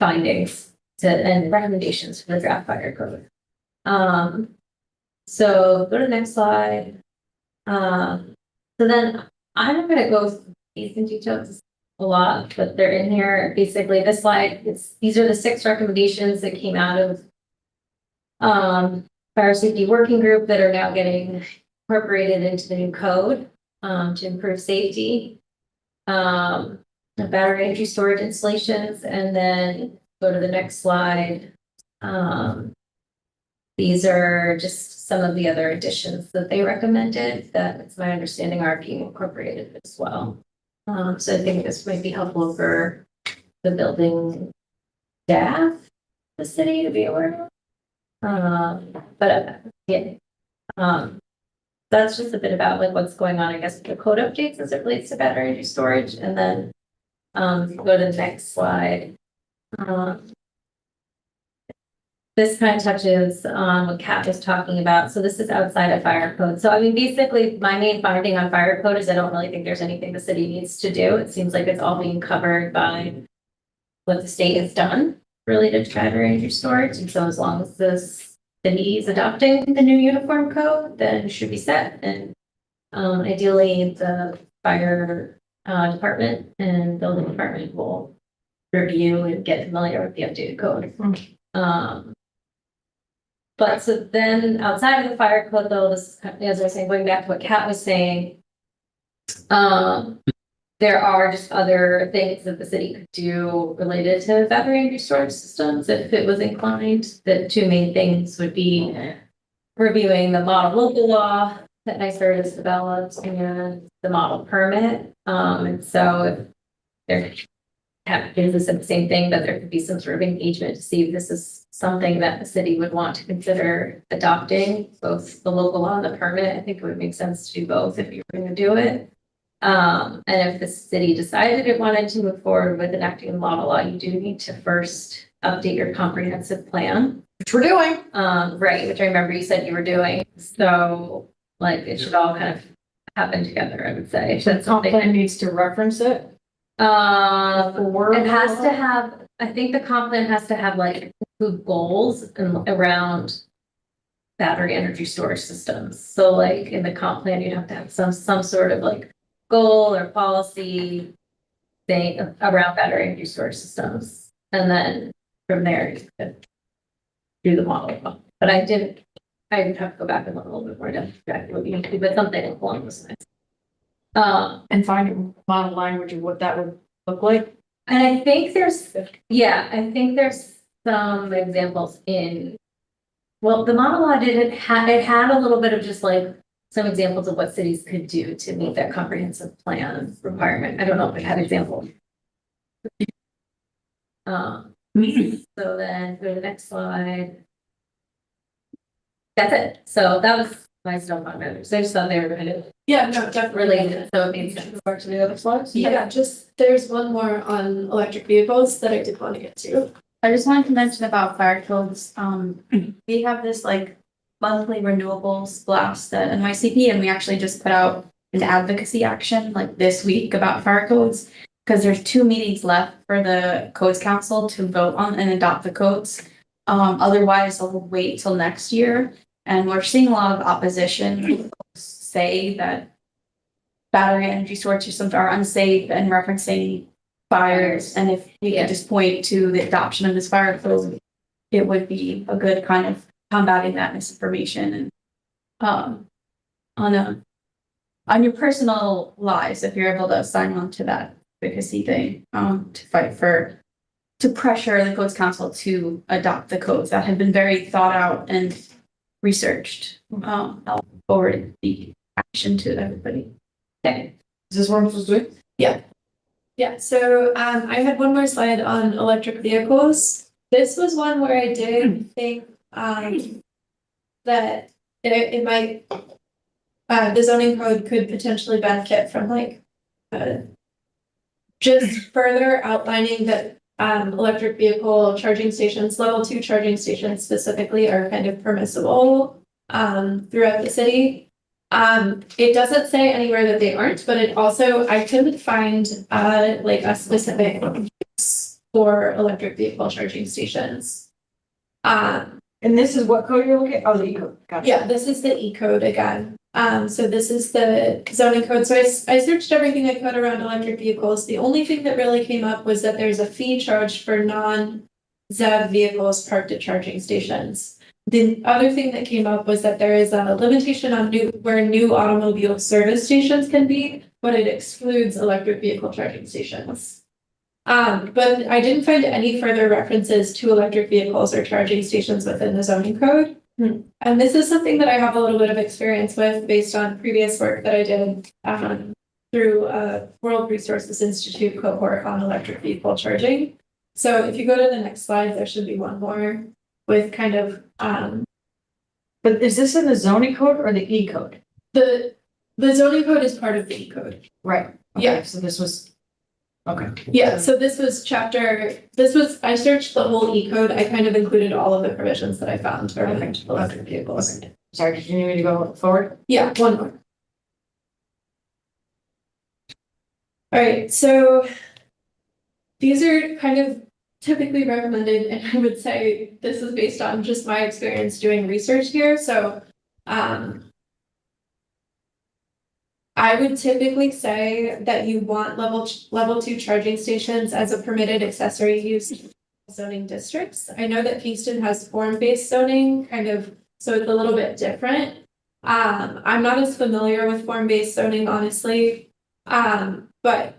findings and recommendations for the draft fire code. So go to the next slide. So then I'm not going to go through these in detail a lot, but they're in here. Basically, this slide, these are the 6 recommendations that came out of fire safety working group that are now getting incorporated into the new code to improve safety. The battery energy storage installations, and then go to the next slide. These are just some of the other additions that they recommended that it's my understanding are being incorporated as well. So I think this might be helpful for the building staff, the city to be aware of. That's just a bit about like what's going on, I guess, with the code updates as it relates to battery energy storage. And then go to the next slide. This kind of touches on what Kat was talking about. So this is outside of fire code. So I mean, basically my main finding on fire code is I don't really think there's anything the city needs to do. It seems like it's all being covered by what the state has done related to battery energy storage. And so as long as the city is adopting the new uniform code, then it should be set. And ideally the fire department and building department will review and get familiar with the updated code. But so then outside of the fire code, though, this, as I was saying, going back to what Kat was saying, there are just other things that the city could do related to battery energy storage systems if it was inclined. The 2 main things would be reviewing the model local law that NYSERD has developed and the model permit. And so if there is the same thing, but there could be some sort of engagement to see if this is something that the city would want to consider adopting, both the local law and the permit. I think it would make sense to do both if you were going to do it. And if the city decided it wanted to move forward with enacting the model law, you do need to first update your comprehensive plan. Which we're doing. Right, which I remember you said you were doing. So like it should all kind of happen together, I would say. The comp plan needs to reference it. It has to have, I think the comp plan has to have like include goals around battery energy storage systems. So like in the comp plan, you'd have to have some sort of like goal or policy thing around battery energy storage systems. And then from there, you could do the model. But I would have to go back and look a little bit more depth exactly what you need to do, but something along those lines. And finding model language of what that would look like. And I think there's some examples in, well, the model law it had a little bit of just like some examples of what cities could do to meet that comprehensive plan requirement. I don't know if it had examples. So then go to the next slide. That's it. So that was my stuff on it. So I just thought they were kind of Yeah, no, definitely. related. So it made sense. Back to the other slides. Yeah, just there's one more on electric vehicles that I did want to get to. I just wanted to mention about fire codes. We have this like monthly renewables blast at NYCP, and we actually just put out an advocacy action like this week about fire codes because there's 2 meetings left for the codes council to vote on and adopt the codes. Otherwise, they'll wait till next year. And we're seeing a lot of opposition say that battery energy storage systems are unsafe and referencing fires. And if we could just point to the adoption of this fire code, it would be a good kind of combating that misinformation and on your personal lives, if you're able to sign on to that advocacy thing, to fight to pressure the Codes Council to adopt the codes that have been very thought out and researched. I'll forward the action to everybody. Okay. Is this what I'm supposed to do? Yeah, so I had one more slide on electric vehicles. This was one where I did think that it might the zoning code could potentially benefit from like just further outlining that electric vehicle charging stations, level 2 charging stations specifically, are kind of permissible throughout the city. It doesn't say anywhere that they aren't, but it also, I couldn't find like a specific use for electric vehicle charging stations. And this is what code you're looking at? Oh, the E-code. Gotcha. Yeah, this is the E code again. So this is the zoning code. So I searched everything I could around electric vehicles. The only thing that really came up was that there's a fee charged for non-ZEV vehicles parked at charging stations. The other thing that came up was that there is a limitation on where new automobile service stations can be, but it excludes electric vehicle charging stations. But I didn't find any further references to electric vehicles or charging stations within the zoning code. And this is something that I have a little bit of experience with based on previous work that I did through a World Resources Institute cohort on electric vehicle charging. So if you go to the next slide, there should be one more with kind of But is this in the zoning code or the E code? the zoning code is part of the E code. Right. Okay, Yeah. so this was. Okay. Yeah, so this was I searched the whole E code. I kind of included all of the provisions that I found for electric vehicles. Sorry, did you need me to go forward? Yeah, one more. All right, so these are kind of typically recommended, and I would say this is based on just my experience doing research here. So I would typically say that you want level 2 charging stations as a permitted accessory use in zoning districts. I know that Kingston has form-based zoning, kind of, so it's a little bit different. I'm not as familiar with form-based zoning, honestly. But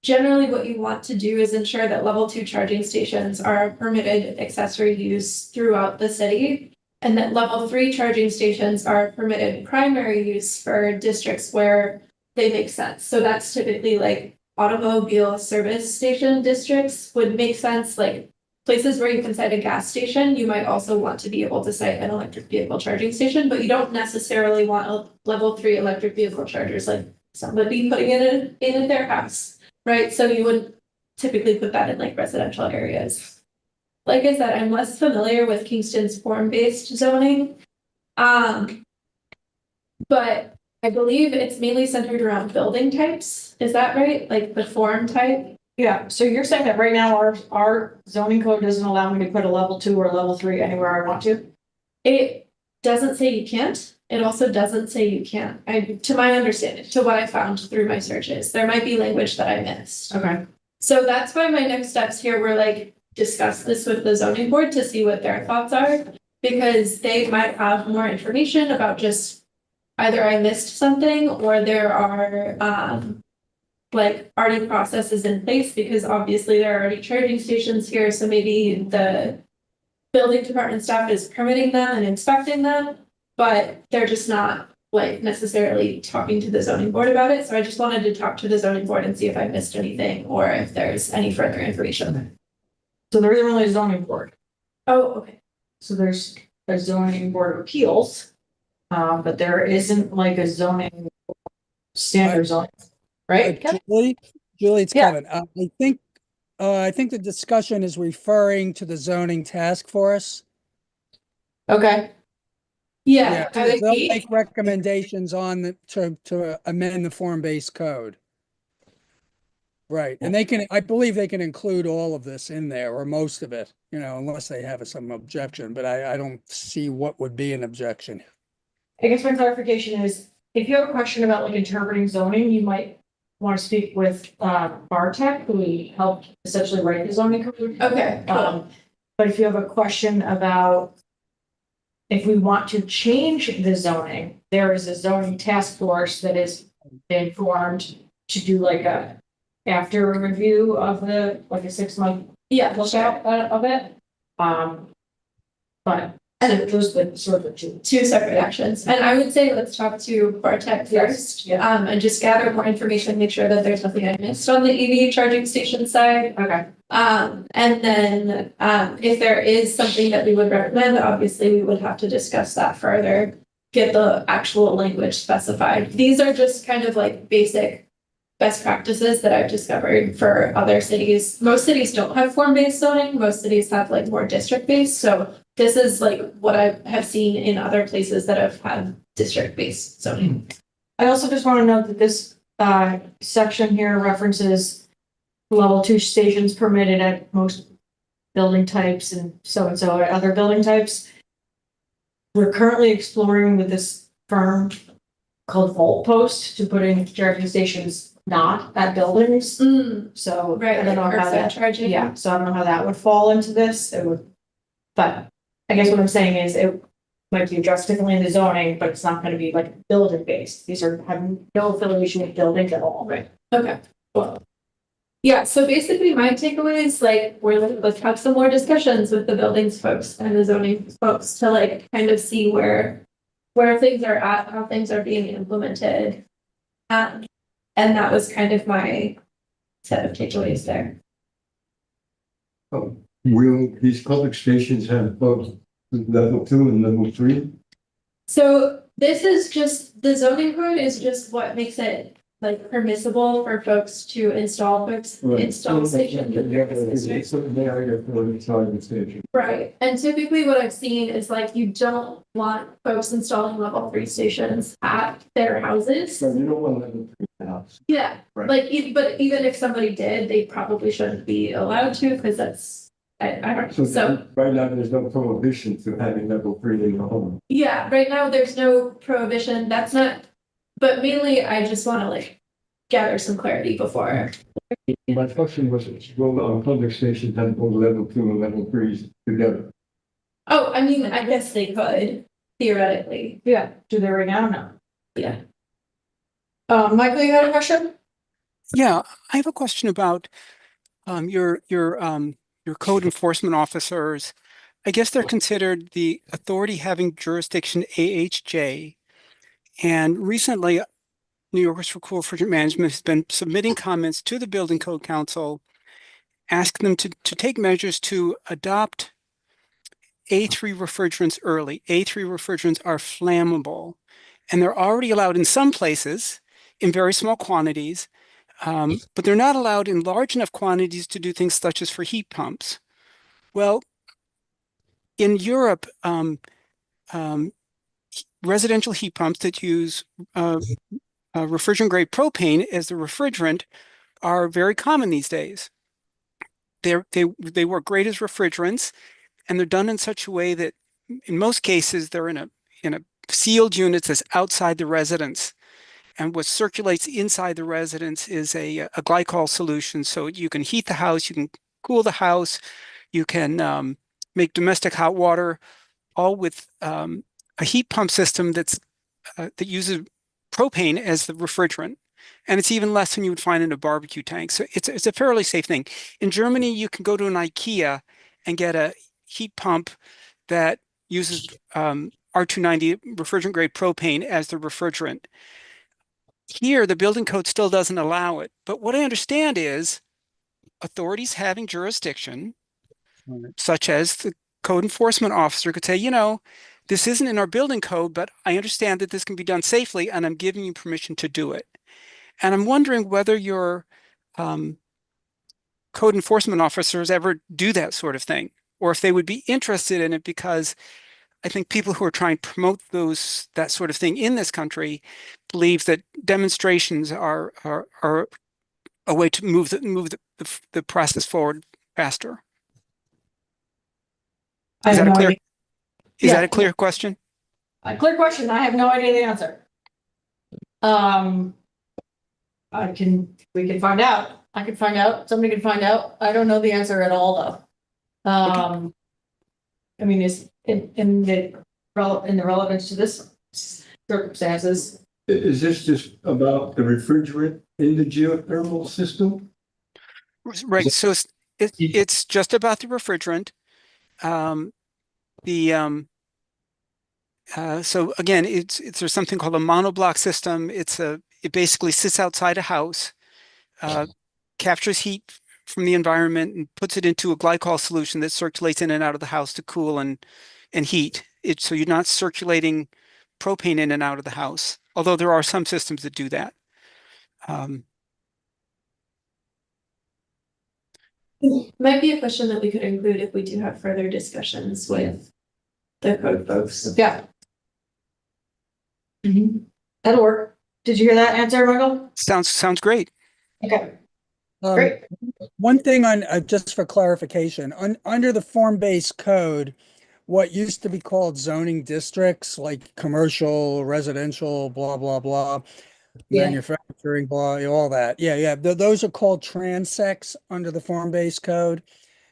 generally what you want to do is ensure that level 2 charging stations are a permitted accessory use throughout the city. And that level 3 charging stations are permitted primary use for districts where they make sense. So that's typically like automobile service station districts would make sense, like places where you can cite a gas station. You might also want to be able to cite an electric vehicle charging station, but you don't necessarily want a level 3 electric vehicle chargers like somebody putting it in their house, right? So you would typically put that in like residential areas. Like I said, I'm less familiar with Kingston's form-based zoning. But I believe it's mainly centered around building types. Is that right? Like the form type? Yeah, so you're saying that right now our zoning code doesn't allow me to put a level 2 or level 3 anywhere I want to? It doesn't say you can't. It also doesn't say you can't. To my understanding, to what I found through my searches, there might be language that I missed. Okay. So that's why my next steps here were like, discuss this with the zoning board to see what their thoughts are, because they might have more information about just either I missed something or there are like already processes in place, because obviously there are already charging stations here. So maybe the building department staff is permitting them and inspecting them, but they're just not like necessarily talking to the zoning board about it. So I just wanted to talk to the zoning board and see if I missed anything or if there's any further information. So there isn't really a zoning board. Oh, okay. So there's a zoning board of appeals, but there isn't like a zoning standard zoning, right? Julie, it's Yeah. Kevin. I think the discussion is referring to the zoning task force. Okay. Yeah, I would They'll be, make recommendations on to amend the form-based code. Right, and they can, I believe they can include all of this in there, or most of it, you know, unless they have some objection, but I don't see what would be an objection. I guess my clarification is, if you have a question about like interpreting zoning, you might want to speak with, Bartek, who helped essentially write the zoning code. Okay, cool. But if you have a question about if we want to change the zoning, there is a zoning task force that is been formed to do like a after a review of the, like a 6 month Yeah, look sure. out of it. But and those are the sort of Two separate actions. And I would say let's talk to Bartek first. Yeah. And just gather more information, make sure that there's nothing I missed on the EV charging station side. Okay. And then, if there is something that we would recommend, obviously we would have to discuss that further. Get the actual language specified. These are just kind of like basic best practices that I've discovered for other cities. Most cities don't have form-based zoning. Most cities have like more district-based. So this is like what I have seen in other places that have had district-based zoning. I also just want to note that this section here references level 2 stations permitted at most building types and so at other building types. We're currently exploring with this firm called Volt Post to put in charging stations not at buildings. So Right, I don't know like how curbside that, charging. yeah, so I don't know how that would fall into this. It would, but I guess what I'm saying is it might be addressed differently in the zoning, but it's not going to be like building based. These are have no affiliation with buildings at all. Right. Okay. Well, yeah, so basically my takeaway is like, let's have some more discussions with the buildings folks and the zoning folks to like kind of see where things are at, how things are being implemented. And that was kind of my set of takeaways there. Will these public stations have both level 2 and level 3? So this is just, the zoning code is just what makes it like permissible for folks to install stations. Right, and typically what I've seen is like, you don't want folks installing level 3 stations at their houses. So you don't want level 3 house. Yeah, Right. like, but even if somebody did, they probably shouldn't be allowed to, because that's, I don't know, so. Right now, there's no prohibition to having level 3 in your home. Yeah, right now, there's no prohibition, that's not, but mainly I just wanna like gather some clarity before. My question was, will public stations have both level 2 and level 3s together? Oh, I mean, I guess they could, theoretically. Yeah, do they right now? No. Yeah. Michael, you had a question? Yeah, I have a question about your code enforcement officers. I guess they're considered the authority having jurisdiction AHJ. And recently, New Yorkers for Cool Refrigerant Management has been submitting comments to the Building Code Council, asking them to take measures to adopt A3 refrigerants early. A3 refrigerants are flammable, and they're already allowed in some places in very small quantities, but they're not allowed in large enough quantities to do things such as for heat pumps. Well, in Europe, residential heat pumps that use refrigerant grade propane as the refrigerant are very common these days. They work great as refrigerants, and they're done in such a way that in most cases they're in a sealed unit that's outside the residence. And what circulates inside the residence is a glycol solution. So you can heat the house, you can cool the house, you can make domestic hot water, all with a heat pump system that uses propane as the refrigerant. And it's even less than you would find in a barbecue tank. So it's a fairly safe thing. In Germany, you can go to an IKEA and get a heat pump that uses R290 refrigerant grade propane as the refrigerant. Here, the building code still doesn't allow it. But what I understand is authorities having jurisdiction, such as the code enforcement officer, could say, you know, this isn't in our building code, but I understand that this can be done safely, and I'm giving you permission to do it. And I'm wondering whether your code enforcement officers ever do that sort of thing, or if they would be interested in it, because I think people who are trying to promote that sort of thing in this country believe that demonstrations are a way to move the process forward faster. I Is have that a no clear, idea. is Yeah. that a clear question? A clear question. I have no idea the answer. We can find out. I can find out. Somebody can find out. I don't know the answer at all, though. I mean, is in the relevance to this circumstances. Is this just about the refrigerant in the geothermal system? Right. So it's just about the refrigerant. So again, there's something called a monoblock system. It basically sits outside a house, captures heat from the environment and puts it into a glycol solution that circulates in and out of the house to cool and heat it. So you're not circulating propane in and out of the house, although there are some systems that do that. Might be a question that we could include if we do have further discussions with the code folks. Yeah. That'll work. Did you hear that answer, Michael? Sounds great. Okay, Um, great. One thing on, just for clarification, under the form-based code, what used to be called zoning districts, like commercial, residential, blah, blah, blah, Yeah. manufacturing, blah, all that. Yeah. Those are called transects under the form-based code.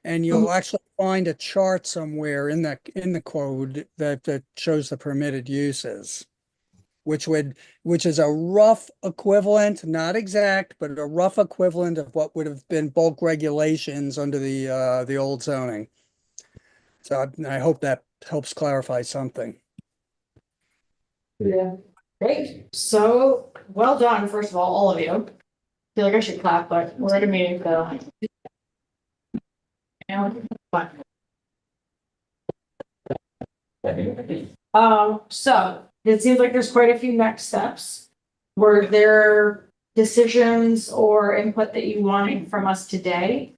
And you'll actually find a chart somewhere in the code that shows the permitted uses, which is a rough equivalent, not exact, but a rough equivalent of what would have been bulk regulations under the old zoning. So I hope that helps clarify something. Yeah. Great. So well done, first of all of you. I feel like I should clap, but we're at a meeting, so. So it seems like there's quite a few next steps. Were there decisions or input that you wanted from us today?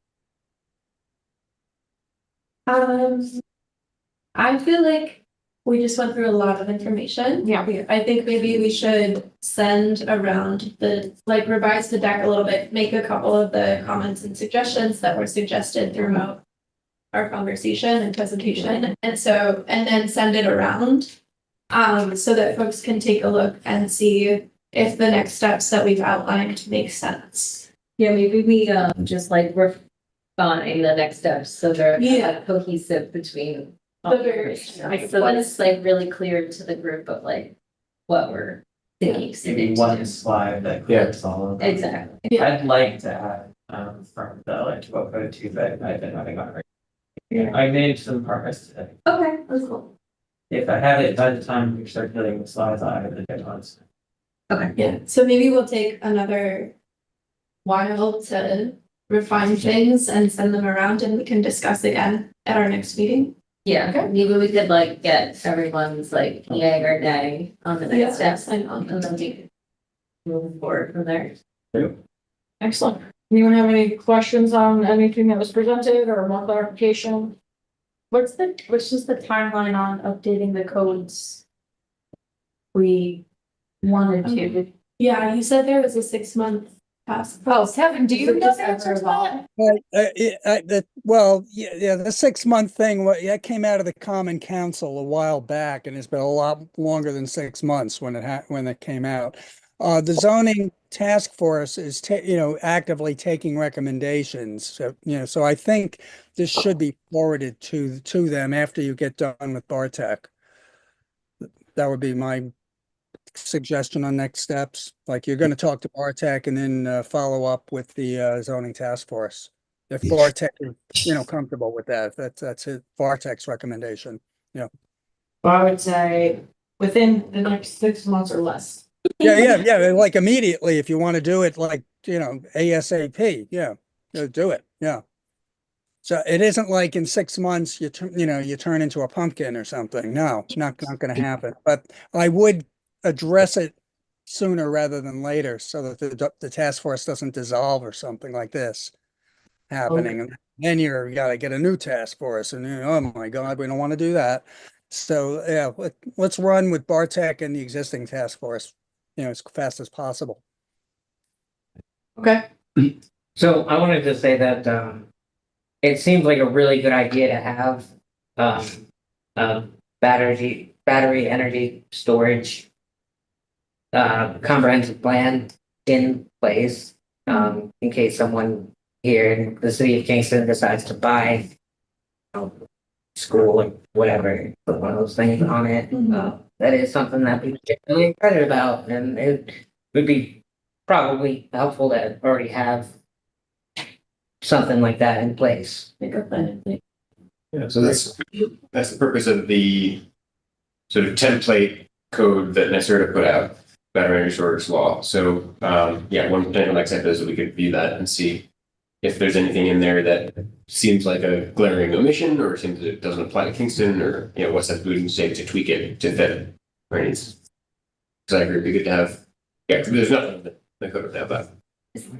I feel like we just went through a lot of information. Yeah. I think maybe we should send around revise the deck a little bit, make a couple of the comments and suggestions that were suggested throughout our conversation and presentation. And then send it around, so that folks can take a look and see if the next steps that we've outlined make sense. Yeah, maybe we just like refine the next steps so they're cohesive between all The various- so that it's like really clear to the group of like what we're thinking. Maybe one slide that clears all of them. Exactly. Yeah. I'd like to add from the electrical code too, but I've been having on right. I made some progress today. Okay, that's cool. If I have it by the time we start getting the slides, I have the good ones. Okay. Yeah, so maybe we'll take another while to refine things and send them around and we can discuss again at our next meeting. Yeah, Okay. maybe we could like get everyone's like yay or nay on the next steps I know. and then we can move forward from there. Excellent. Anyone have any questions on anything that was presented or more clarification? What's just the timeline on updating the codes? We wanted to. Yeah, you said there was a 6-month task. Oh, Kevin, do you Is it know just the answer to ever that? The 6-month thing, that came out of the Common Council a while back, and it's been a lot longer than 6 months when it came out. The zoning task force is, actively taking recommendations. So I think this should be forwarded to them after you get done with Bartek. That would be my suggestion on next steps. Like you're going to talk to Bartek and then follow up with the zoning task force. If Bartek is, comfortable with that, that's Bartek's recommendation. I would say within the next 6 months or less. Yeah. Like immediately, if you want to do it, like, ASAP. Yeah, do it. Yeah. So it isn't like in 6 months you turn into a pumpkin or something. No, not going to happen. But I would address it sooner rather than later so that the task force doesn't dissolve or something like this happening. And then you got to get a new task force and oh my God, we don't want to do that. So yeah, let's run with Bartek and the existing task force, as fast as possible. Okay, So I wanted to say that it seems like a really good idea to have battery energy storage comprehensive plan in place in case someone here in the city of Kingston decides to buy school or whatever, put one of those things on it. That is something that we get really excited about, and it would be probably helpful to already have something like that in place. Yeah, so that's the purpose of the sort of template code that NYSERDA put out, battery energy storage law. So yeah, one potential next step is that we could view that and see if there's anything in there that seems like a glaring omission or seems that it doesn't apply to Kingston, or what steps we would take to tweak it to fit our needs. Because I agree, it'd be good to have. Yeah, there's nothing that the code would have that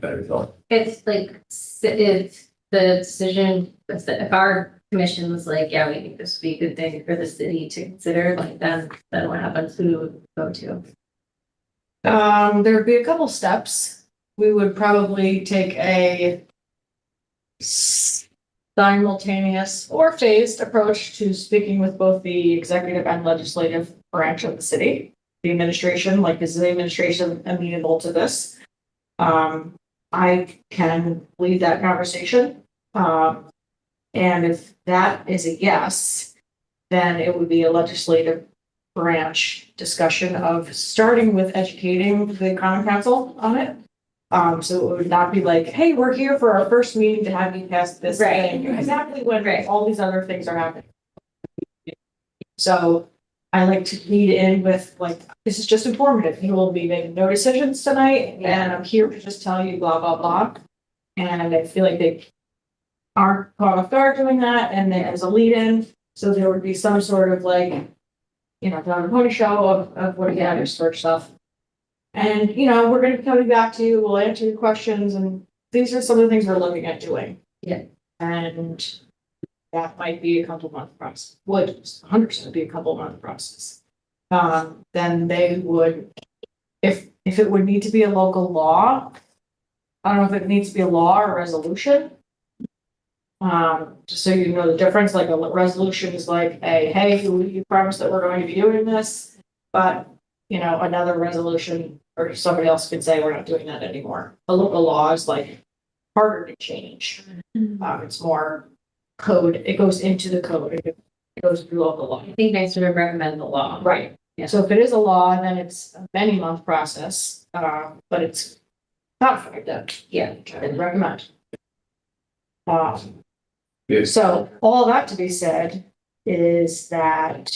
battery thought. It's like, if the decision, if our commission was like, yeah, we think this would be a good thing for the city to consider, like then what happens? Who would go to? There would be a couple steps. We would probably take a simultaneous or phased approach to speaking with both the executive and legislative branch of the city. The administration, like, is the administration amenable to this? I can lead that conversation. And if that is a yes, then it would be a legislative branch discussion of starting with educating the common council on it. So it would not be like, hey, we're here for our first meeting to have you pass this thing. Exactly when all these other things are happening. So I like to lead in with like, this is just informative. You will be making no decisions tonight, and I'm here to just tell you blah, blah, blah. And I feel like they aren't caught off guard doing that, and there's a lead in. So there would be some sort of like, Don Pony show of what you have your storage stuff. And, we're going to be coming back to you. We'll answer your questions. And these are some of the things we're looking at doing. Yeah. And that might be a couple month process. Would 100% be a couple month process. Then they would, if it would need to be a local law, I don't know if it needs to be a law or a resolution. Just so you know the difference, like a resolution is like, hey, you promised that we're going to be doing this, but another resolution or somebody else could say we're not doing that anymore. A local law is like harder to change. It's more code. It goes into the code. It goes through local law. I think nice to recommend the law. Right. Yeah. So if it is a law, then it's a many month process, but it's codified then. Yeah. And recommend. Yes. So all that to be said is that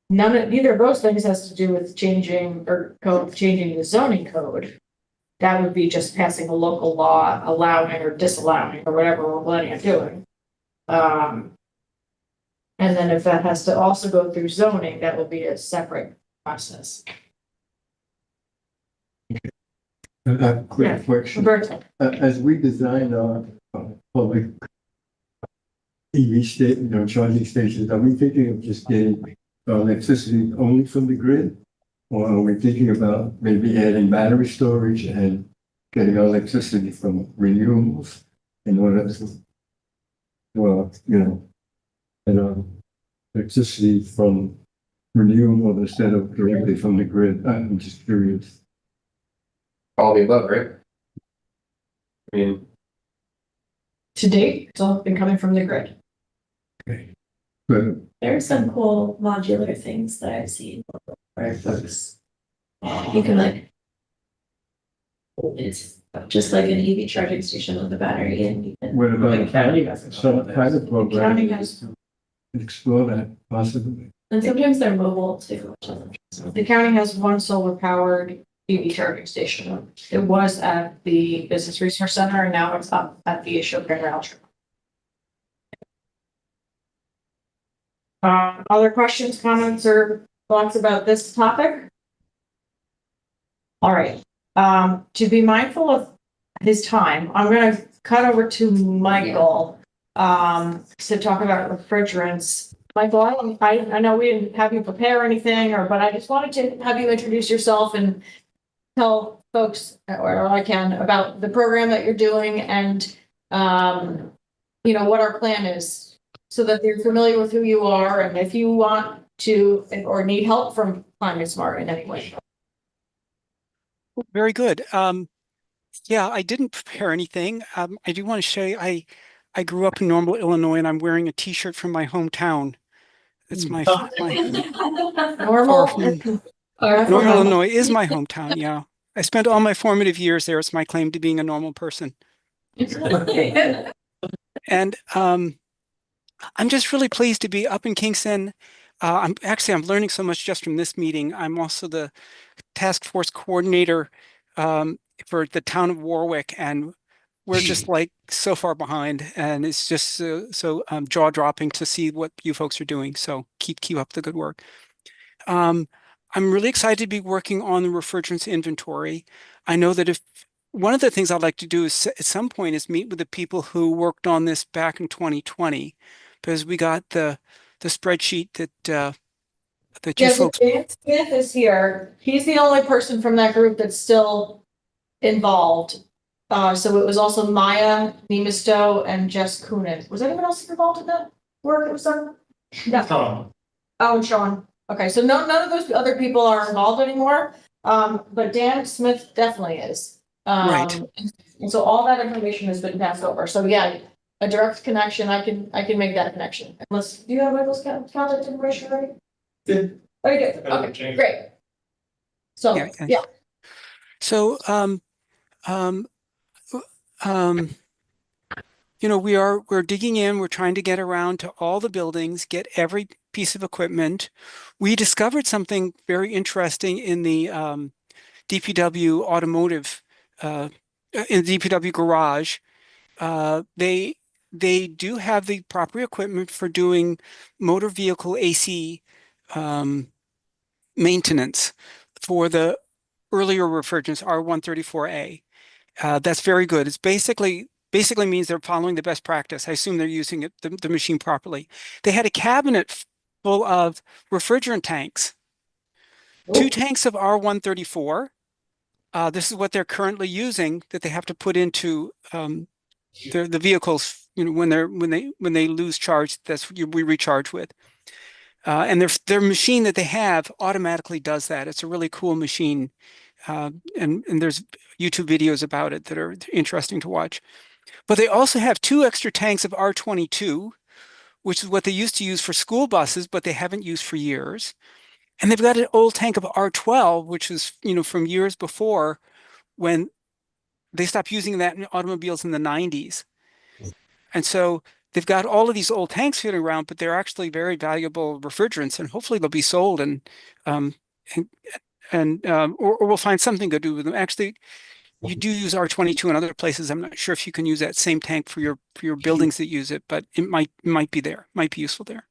neither of those things has to do with changing the zoning code. That would be just passing a local law allowing or disallowing or whatever we're planning on doing. And then if that has to also go through zoning, that will be a separate process. Quick question. Roberto. As we design our public EV charging stations, are we thinking of just getting electricity only from the grid? Or are we thinking about maybe adding battery storage and getting our electricity from renewables in order to, electricity from renewable instead of directly from the grid? I'm just curious. All the above, right? I mean, To date, it's all been coming from the grid. But There are some cool modular things that I've seen where folks, you can it's just like an EV charging station with a battery, and you can. what about County has some kind of program County has- to explore that possibly? And sometimes they're mobile too. The county has one solar powered EV charging station. It was at the Business Resource Center and now it's up at the Ashoka Rail Trail. Other questions, comments, or thoughts about this topic? All right, to be mindful of his time, I'm gonna cut over to Michael to talk about refrigerants. Michael, I know we didn't have you prepare anything, but I just wanted to have you introduce yourself and tell folks, or I can, about the program that you're doing and, what our plan is, so that they're familiar with who you are and if you want to or need help from Climate Smart in any way. Very good. Yeah, I didn't prepare anything. I do want to show you, I grew up in Normal, Illinois, and I'm wearing a T-shirt from my hometown. It's my Normal. Normal, Illinois is my hometown. Yeah, I spent all my formative years there. It's my claim to being a normal person. And I'm just really pleased to be up in Kingston. I'm learning so much just from this meeting. I'm also the task force coordinator for the town of Warwick, and we're just like so far behind, and it's just so jaw dropping to see what you folks are doing. So keep up the good work. I'm really excited to be working on the refrigerants inventory. I know that if one of the things I'd like to do is at some point is meet with the people who worked on this back in 2020, because we got the spreadsheet that you folks. Dan Smith is here. He's the only person from that group that's still involved. So it was also Maya Nemisto and Jess Coonan. Was anyone else involved in that work that was done? No. Oh, and Sean. Okay, so none of those other people are involved anymore. But Dan Smith definitely is. Right. And so all that information has been passed over. So yeah, a direct connection. I can make that connection. Unless, do you have Michael's contact information already? Yeah. Oh, you do. Okay, great. So yeah. So we're digging in, we're trying to get around to all the buildings, get every piece of equipment. We discovered something very interesting in the DPW automotive, in the DPW garage. They do have the proper equipment for doing motor vehicle AC maintenance for the earlier refrigerants R134A. That's very good. It's basically means they're following the best practice. I assume they're using the machine properly. They had a cabinet full of refrigerant tanks, 2 tanks of R134. This is what they're currently using that they have to put into the vehicles. When they lose charge, that's what we recharge with. And their machine that they have automatically does that. It's a really cool machine. And there's YouTube videos about it that are interesting to watch. But they also have 2 extra tanks of R22, which is what they used to use for school buses, but they haven't used for years. And they've got an old tank of R12, which is, from years before when they stopped using that in automobiles in the 90s. And so they've got all of these old tanks sitting around, but they're actually very valuable refrigerants, and hopefully they'll be sold or we'll find something to do with them. Actually, you do use R22 in other places. I'm not sure if you can use that same tank for your buildings that use it, but it might be useful there.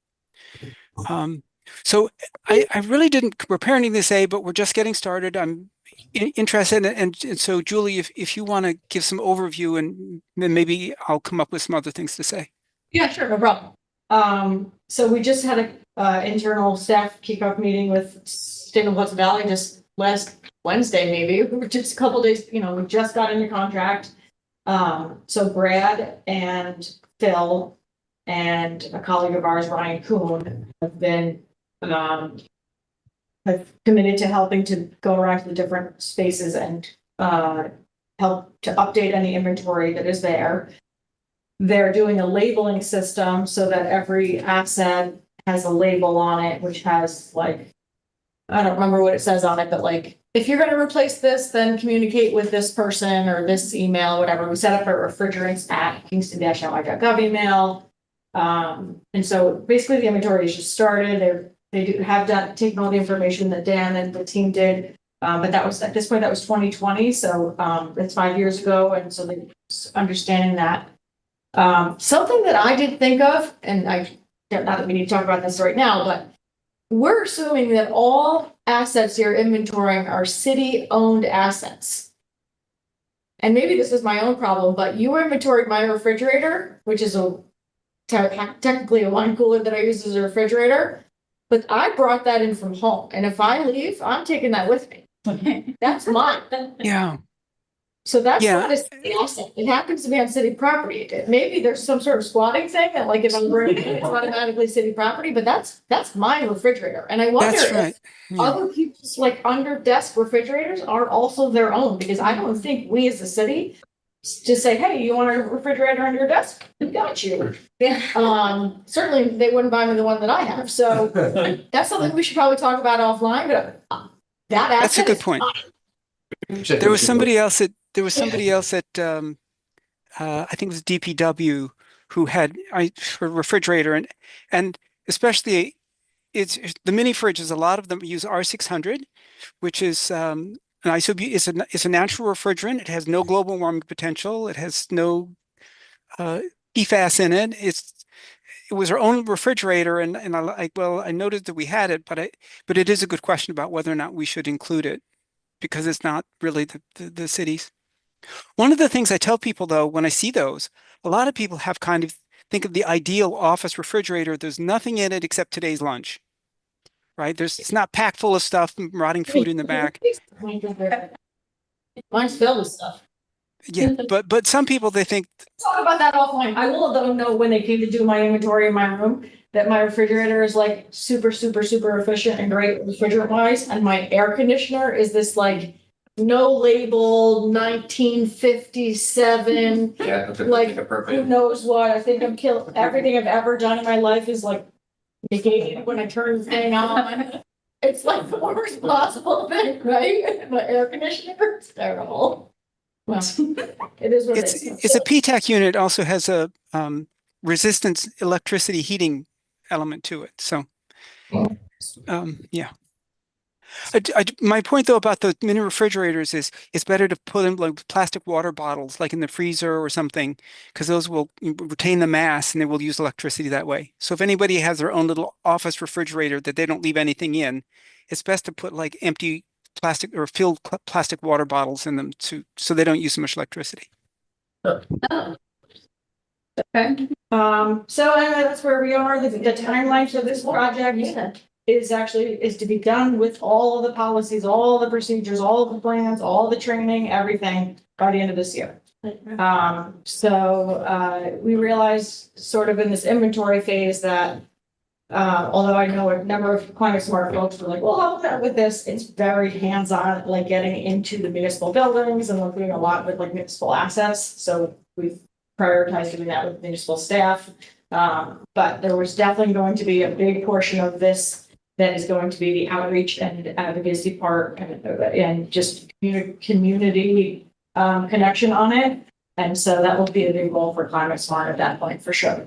So I really didn't prepare anything to say, but we're just getting started. I'm interested, and so Julie, if you want to give some overview, and then maybe I'll come up with some other things to say. Yeah, sure, no problem. So we just had a internal staff kickoff meeting with State of Hudson Valley just last Wednesday, maybe. We were just a couple days, we just got into contract. So Brad and Phil and a colleague of ours, Ryan Kuhn, have been have committed to helping to go around to the different spaces and help to update any inventory that is there. They're doing a labeling system so that every asset has a label on it, which has I don't remember what it says on it, but if you're going to replace this, then communicate with this person or this email, whatever. We set up a refrigerants at kingston-ny.gov email. And so basically the inventory is just started. They have taken all the information that Dan and the team did. But that was, at this point, that was 2020. So that's 5 years ago. And so they're understanding that. Something that I did think of, and not that we need to talk about this right now, but we're assuming that all assets you're inventorying are city-owned assets. And maybe this is my own problem, but you inventoried my refrigerator, which is technically a wine cooler that I use as a refrigerator, but I brought that in from home. And if I leave, I'm taking that with me. That's mine. Yeah. So that's Yeah. not a city asset. It happens to be on city property. Maybe there's some sort of squatting thing that like if I'm bringing it, it's automatically city property, but that's my refrigerator. And I wonder That's if right. Yeah. other people's like under desk refrigerators are also their own, because I don't think we as a city just say, hey, you want a refrigerator under your desk? We got you. Yeah. Certainly they wouldn't buy me the one that I have. So that's something we should probably talk about offline, but that asset. That's a good is point. mine. There was somebody else at I think it was DPW who had a refrigerator, and especially it's the mini fridges. A lot of them use R600, which is an isobu. It's a natural refrigerant. It has no global warming potential. It has no PFAS in it. It was our own refrigerator, and I noted that we had it, but it is a good question about whether or not we should include it, because it's not really the city's. One of the things I tell people, though, when I see those, a lot of people have kind of think of the ideal office refrigerator. There's nothing in it except today's lunch, right? It's not packed full of stuff, rotting food in the back. Mine's filled with stuff. Yeah, but some people, they think, Talk about that offline. I will though know when they came to do my inventory in my room that my refrigerator is like super, super, super efficient and great refrigerant wise. And my air conditioner is this like no label 1957. Yeah, Like, a who perfect. knows what? I think I'm killing everything I've ever done in my life is like negated when I turn the thing on. It's like the worst possible thing, right? My air conditioner is terrible. Well, it is what it is. it's a PTAC unit. Also has a resistance electricity heating element to it. So, yeah. My point though about the mini refrigerators is it's better to put in like plastic water bottles, like in the freezer or something, because those will retain the mass and they will use electricity that way. So if anybody has their own little office refrigerator that they don't leave anything in, it's best to put like empty plastic or filled plastic water bottles in them so they don't use so much electricity. Oh. Okay. So anyway, that's where we are. The timeline for this project is to be done with all of the policies, all the procedures, all of the plans, all the training, everything by the end of this year. We realized sort of in this inventory phase that although I know a number of climate smart folks were like, well, help out with this. It's very hands-on, like getting into the municipal buildings, and we're doing a lot with like municipal access. So we've prioritized doing that with municipal staff. But there was definitely going to be a big portion of this that is going to be the outreach and advocacy part and just community connection on it. And so that will be a big goal for Climate Smart at that point for sure.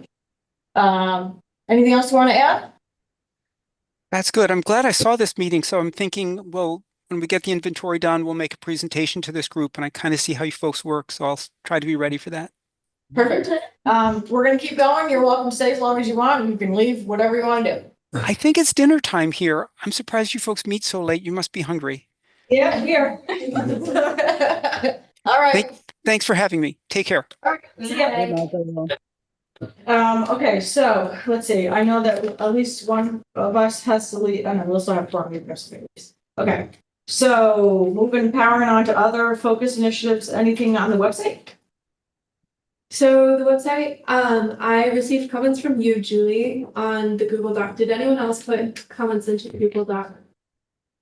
Anything else you want to add? That's good. I'm glad I saw this meeting. So I'm thinking, well, when we get the inventory done, we'll make a presentation to this group, and I kind of see how you folks work. So I'll try to be ready for that. Perfect. We're going to keep going. You're welcome to stay as long as you want. You can leave whatever you want to do. I think it's dinner time here. I'm surprised you folks meet so late. You must be hungry. Yeah, here. All right. Thanks for having me. Take care. All right. See ya. Okay, so let's see. I know that at least one of us has to leave. I know we'll still have 4 meetings. Okay, so moving powering on to other focus initiatives. Anything on the website? So the website, I received comments from you, Julie, on the Google Doc. Did anyone else put comments into the Google Doc?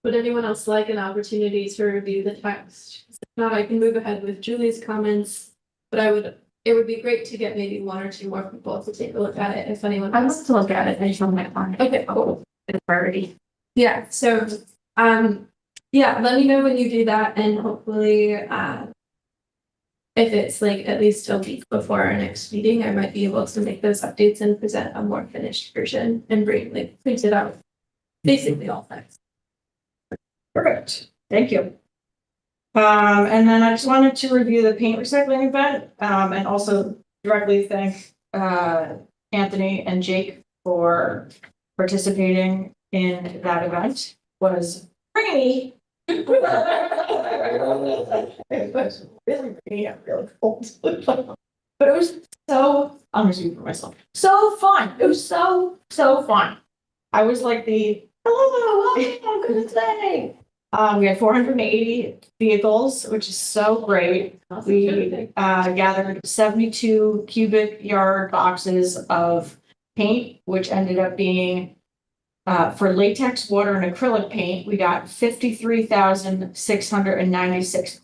Would anyone else like an opportunity to review the text? If not, I can move ahead with Julie's comments, but it would be great to get maybe 1 or 2 more people to take a look at it if anyone I wants. want to look at it. I just want my phone. Okay, cool. It's priority. Yeah, so, yeah, let me know when you do that, and hopefully, if it's like at least a week before our next meeting, I might be able to make those updates and present a more finished version and print it out. Basically all text. Perfect. Thank you. And then I just wanted to review the paint recycling event, and also directly thank Anthony and Jake for participating in that event. Was rainy. It was really rainy. I'm really cold. But it was so, I'm just speaking for myself. So fun. It was so fun. I was like hello, what am I gonna say? We had 480 vehicles, which is so great. We gathered 72 cubic yard boxes of paint, which ended up being for latex, water, and acrylic paint, we got 53,696.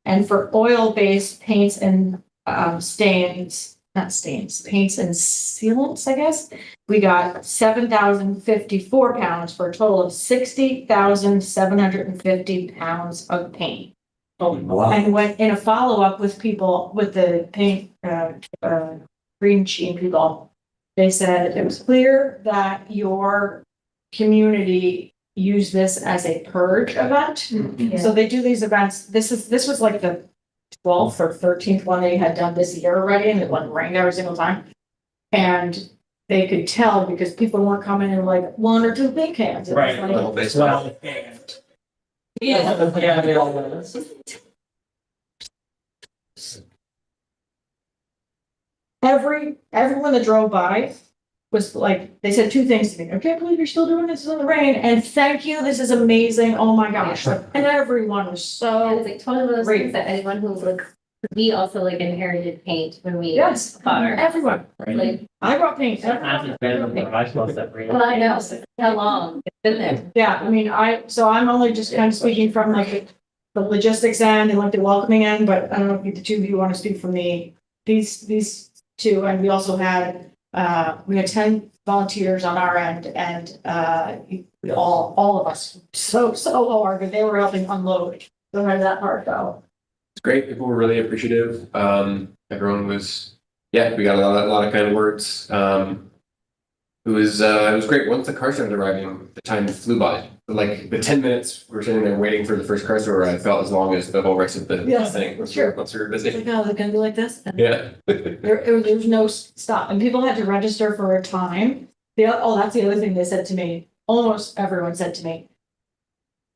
And for oil-based paints and paints and sealants, I guess, we got 7,054 pounds for a total of 60,750 pounds of paint. Oh, wow. And went in a follow-up with people with the paint, green sheen people. They said it was clear that your community used this as a purge event. So they do these events. This was like the 12th or 13th one they had done this year already, and it wasn't rained every single time. And they could tell because people weren't coming in like 1 or 2 big cans. It was Right. like- Well, Yeah. yeah, they all know this. Everyone that drove by was like, they said 2 things to me. I can't believe you're still doing this in the rain, and thank you, this is amazing, oh my gosh. And everyone was And so, it's like totally one of those Great. things that anyone who like, we also like inherited paint when we. yes, bought our- everyone. Like, I brought paint. Hasn't been in the garage most of it. well, I know, how long it's been there. Yeah, I mean, so I'm only just kind of speaking from like the logistics end and like the welcoming end, but I don't know if the 2 of you want to speak from these 2, and we also had, we had 10 volunteers on our end, and, we all of us, so hard, but they were helping unload. So how did that part go? It's great. People were really appreciative. Everyone was, yeah, we got a lot of kind words. It was great. Once the car started arriving, the time flew by. Like the 10 minutes we were sitting there waiting for the first car to arrive felt as long as the whole rest of the Yes, thing. sure. Once we were It's busy. like, oh, they're gonna be like this? Yeah. There was no stop, and people had to register for a time. That's the other thing they said to me, almost everyone said to me.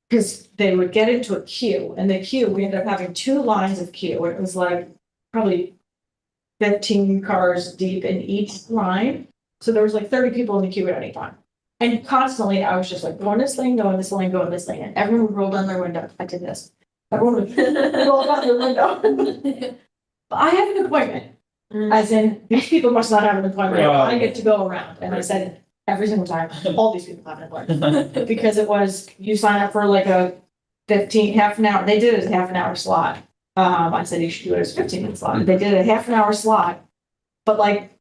Because they would get into a queue, and the queue, we ended up having 2 lines of queue, it was like probably 15 cars deep in each line. So there was like 30 people in the queue at any time. And constantly I was just like, going this lane, going this lane, going this lane, and everyone would roll down their window. I did this. Everyone would roll down their window. But I have an appointment, as in, these people must not have an appointment, I get to go around, and I said, every single time, all these people have an appointment. Because it was, you sign up for like a half an hour, they did it as a half an hour slot. I said you should do it as a 15-minute slot, they did a half an hour slot, but like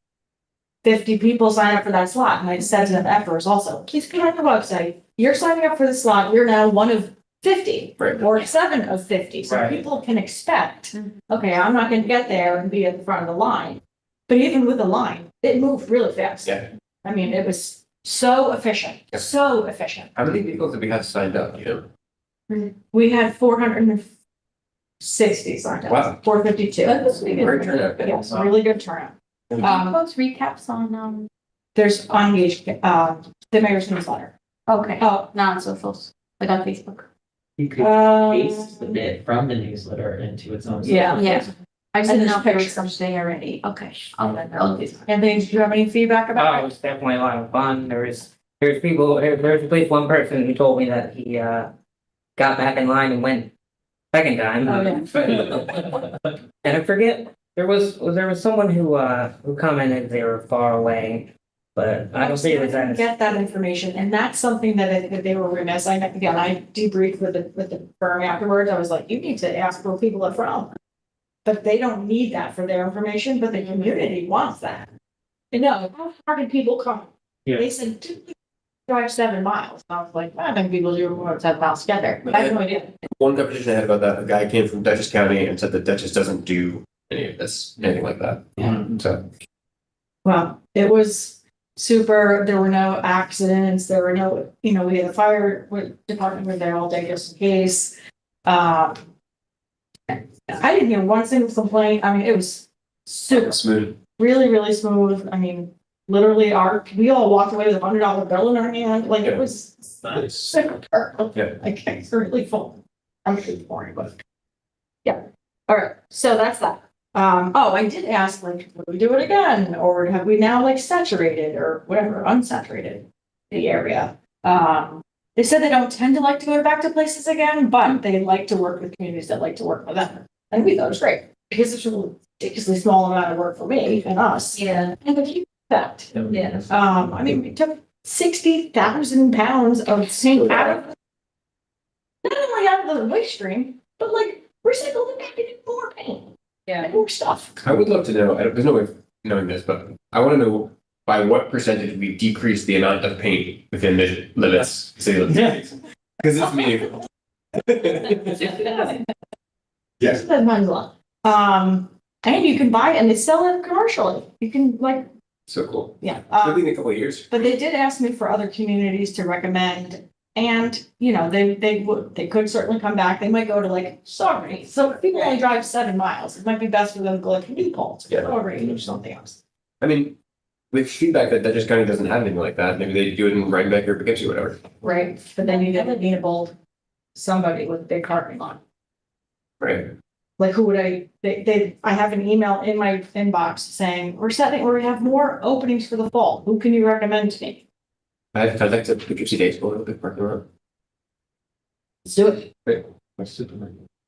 50 people sign up for that slot, and I said to them afterwards also, please go on the website, you're signing up for the slot, you're now one of 50. Right. Or 7 of 50, so Right. people can expect, okay, I'm not gonna get there and be at the front of the line. But even with the line, it moved really fast. Yeah. I mean, it was so efficient, Yeah. so efficient. How many vehicles did we have signed up? We had 460 signed up. Wow. 452. That's pretty good. Great turnout. Yes, really good turnout. Post recaps on, There's on Engage, the mayor's newsletter. okay, Oh, non-socials, like on Facebook. You could paste the bit from the newsletter into its own. Yeah. Yeah. I just And didn't there's know if there was pictures. something already. Okay. And then, do you have any feedback Oh, about it it? was definitely a lot of fun. There's people, there's at least one person who told me that he got back in line and went second time. Oh, yeah. And I forget, there was someone who commented they were far away, but I don't see it as I didn't that. get that information, and that's something that they were remiss. I debriefed with the firm afterwards. I was like, you need to ask where people are from. But they don't need that for their information, but the community wants that. You know, how far did people come? Yeah. They said, drive 7 miles. And I was like, I think people do more than 7 miles together. I have no idea. One conversation I had about that, a guy came from Dutchess County and said that Dutchess doesn't do anything like that. So Well, it was super, there were no accidents, there were no, we had the fire department were there all day just in case. I didn't hear one single complaint, I mean, it was super, smooth. really, really smooth, I mean, literally we all walked away with a $100 bill in our hand, like it was super, Yeah. like it's really full. I'm sure it's boring, but yeah, all right, so that's that. I did ask, like, would we do it again, or have we now like saturated or whatever, unsaturated the area? They said they don't tend to like to go back to places again, but they like to work with communities that like to work with them. And we thought it was great, because it's a ridiculously small amount of work for me and us. Yeah, And a huge effect. yeah. I mean, we took 60,000 pounds of sink out of, not only out of the waste stream, but like recycled it back into more paint Yeah. and more stuff. I would love to know, there's no way of knowing this, but I want to know by what percentage we decrease the amount of paint within the limits, city limits. Because it's meaningful. Yes. That mine's a lot. And you can buy it and they sell it commercially. You can like, So cool. yeah. Maybe in a couple of years. But they did ask me for other communities to recommend. And, you know, they could certainly come back. They might go to like Saugerty. So if people only drive 7 miles, it might be best for them to go like New Paltz, Yeah. Saugerty, or something else. I mean, with feedback that Dutchess County doesn't have anything like that, maybe they do it in Rhinebeck or Poughkeepsie or whatever. Right, but then you get somebody with a big parking lot. Right. Like who would I have an email in my inbox saying, we have more openings for the fall. Who can you recommend to me? I have contacts at Poughkeepsie Day School with the parking lot. Let's do it. Right.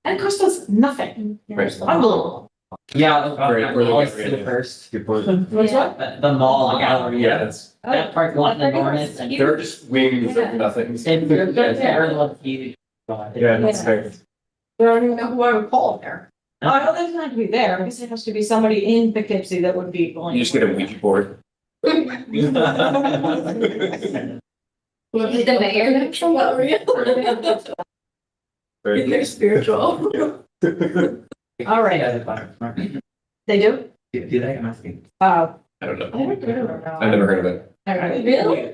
And it costs us nothing. Right. Unbelievable. Yeah, Right, the where they mall get is rid the of it. first. Good point. What's what? The mall, the gallery. Yeah, that's, That parking lot in the Norris. And they're just wings of nothing. they're lucky. Yeah, that's fair. I don't even know who I would call there. Oh, it doesn't have to be there. I guess it has to be somebody in Poughkeepsie that would be willing. You just get a Ouija board. The mayor next gallery. Right. They're spiritual. All right, they do? Do they? I'm asking. I don't know. I've never heard of it. Really?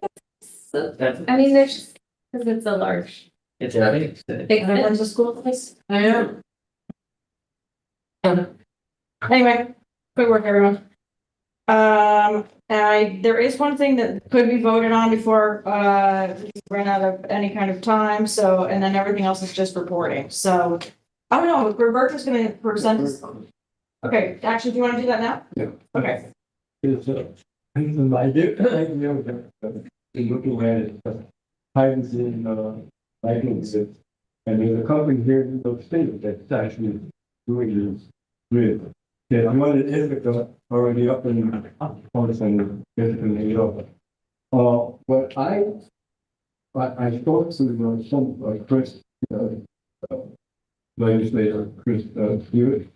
That's, I mean, there's just, because it's a large, it's big. big. Everyone's a school place? I know. Anyway, good work, everyone. There is one thing that could be voted on before, we run out of any kind of time, so, and then everything else is just reporting, so. I don't know, Roberta's gonna present this. Okay, actually, do you wanna do that now? Yeah. Okay, It's an idea, looking at it, times in, items, and there's a company here in the state that's actually doing this with. Yeah, I'm on Ithaca, already up in, and basically, but I spoke to some, Chris, legislator, Chris, Stewart.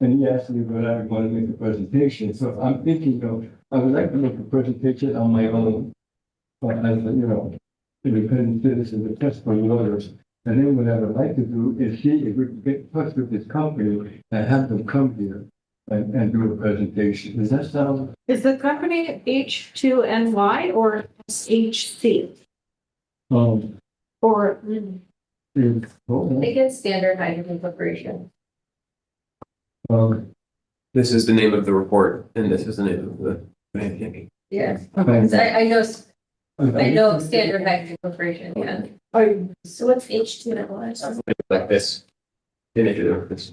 And he asked me whether I want to make a presentation, so I'm thinking, I would like to make a presentation on my own. As a, independent citizen with testimony lawyers. And then what I would like to do is see if we can get in touch with this company and have them come here and do a presentation. Does that sound? is the company H2NY or HC? Or, I think it's Standard Hydrogen Corporation. This is the name of the report, and this is the name of the. Yeah, Okay. I know Standard Hydrogen Corporation, yeah. So what's H2NY? Like this. Image of this.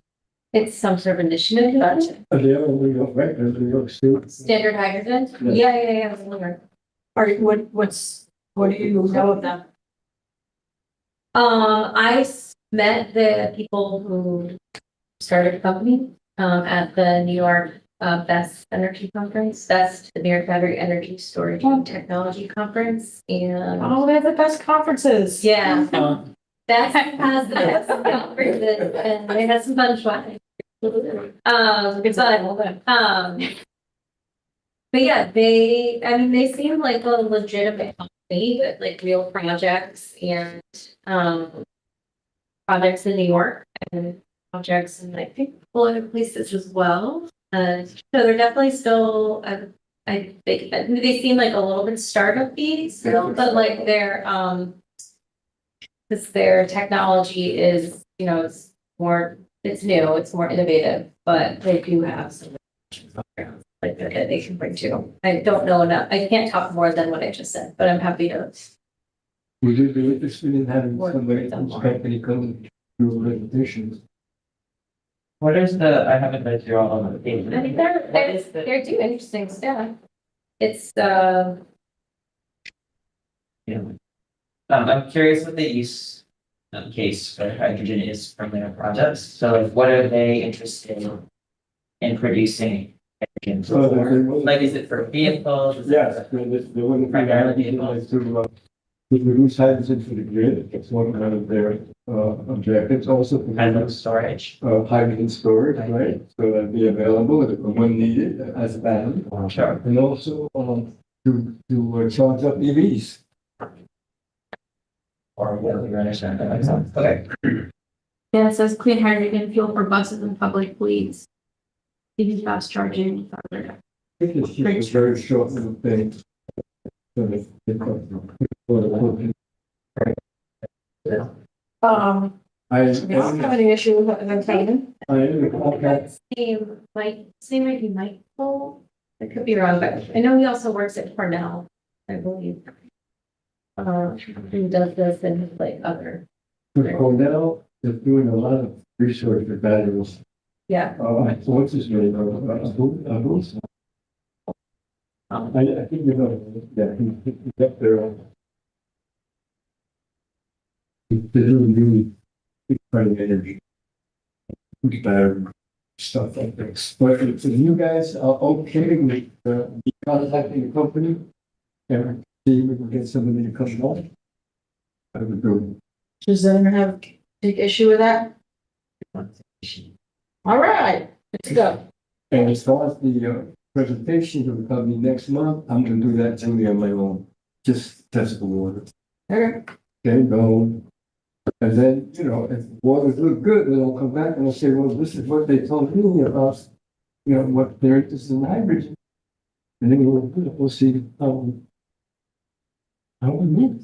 It's some sort of initiative, gotcha. Are they all New York, right? They're New York State. Standard Hydrogen? Yeah. Yeah. what do you know of them? I met the people who started the company, at the New York, Best Energy Conference, Best New York Battery Energy Storage and Technology Conference, and Oh, they have the best conferences. yeah. Best has the best conferences, and they had some fun swag. But yeah, they seem like a legitimate company, but like real projects and, projects in New York and projects in, I think, other places as well. So they're definitely still, I think, they seem like a little bit startup-y still, but like they're, because their technology is, it's more, it's new, it's more innovative, but they do have some like that they can bring to. I don't know enough. I can't talk more than what I just said, but I'm happy to. Would you be interested in having somebody from this company come and do a presentation? What is I haven't read through all of I it. mean, they're doing interesting stuff. It's Yeah. I'm curious what the use case for hydrogen is from their projects. So like, what are they interested in producing hydrogen for? Like, is it for vehicles? Is it Yes, for- they want to reduce hydrogen for the grid. It's one of their objectives. Also, to Kind of reduce storage? hydrogen storage, right? So that'd be available when needed as a battery. Sure. And also to charge up EVs. Or what you understand, that makes sense. Okay. Yeah, it says clean hydrogen fuel for buses and public fleets. EV fast charging. I think it's just a very short little thing. So I don't have any issue with that. Same might be Michael. I could be wrong, but I know he also works at Cornell, I believe. Who does this and like other, With Cornell, they're doing a lot of research with batteries. yeah. What's his name? Bruce? I think you know, yeah, he's up there. They're doing really big kind of energy. Battery stuff like this. But if you guys are okay with me contacting the company and see if we can get somebody to come along, I would do. Does anyone have big issue with that? All right, let's go. And as far as the presentation of the company next month, I'm gonna do that totally on my own, just test the water. Okay. Okay, go. And then, you know, if waters look good, then I'll come back and I'll say, well, this is what they told me about, you know, what their interest in hydrogen. And then we'll see how we move.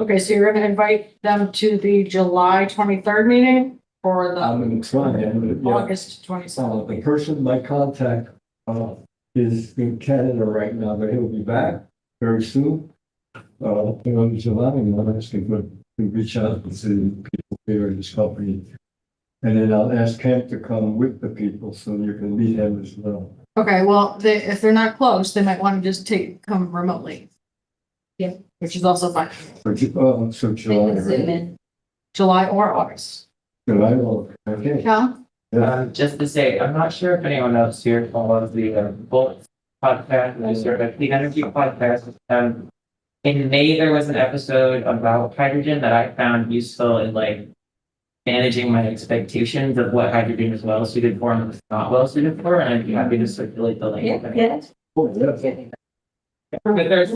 Okay, so you're gonna invite them to the July 23rd meeting or the I'm gonna try and, yeah. August 27th? The person, my contact, is in Canada right now, but he'll be back very soon. In July, and I'm asking to reach out to people here in this company. And then I'll ask Kent to come with the people so you can meet him as well. Okay, well, if they're not close, they might want to just come remotely. Yeah. Which is also fine. So They July, can zoom right? in. July or August. July, okay. Cal? Just to say, I'm not sure if anyone else here follows the Bullet podcast, the sort of the energy podcast. In May, there was an episode about hydrogen that I found useful in like managing my expectations of what hydrogen is well suited for and what's not well suited for, and I'd be happy to circulate the link. Yeah. Oh, yeah. But there's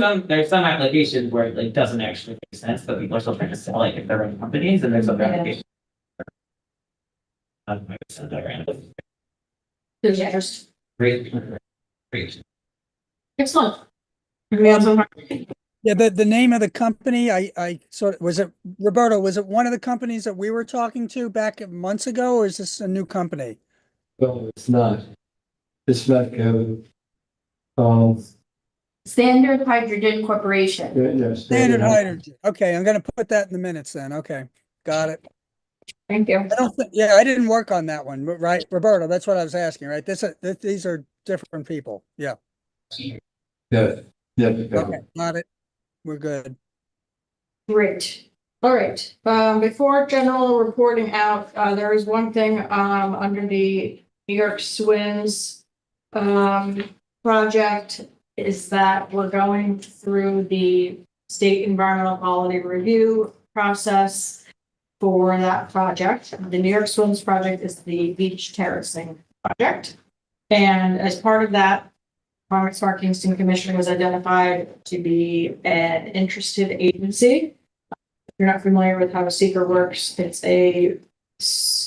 some applications where it like doesn't actually make sense, but people are still trying to sell it if they're in companies, and there's other applications. I would send that around. There's just Great. Great. excellent. Anything else on- Yeah, the name of the company, I sort of, was it, Roberto, was it one of the companies that we were talking to back months ago, or is this a new company? No, it's not. It's not, Kevin. Standard Hydrogen Corporation. Yes. Standard Hydrogen. Okay, I'm gonna put that in the minutes then. Okay, got it. Thank you. I don't think, yeah, I didn't work on that one, but right, Roberto, that's what I was asking, right? These are different people. Yeah, Yeah, yeah. okay, got it. We're good. Great. All right. Before general reporting out, there is one thing, under the New York Swins, project is that we're going through the state environmental quality review process for that project. The New York Swins project is the beach terracing project. And as part of that, Climate Smart Kingston Commission was identified to be an interested agency. If you're not familiar with how a seeker works, it's a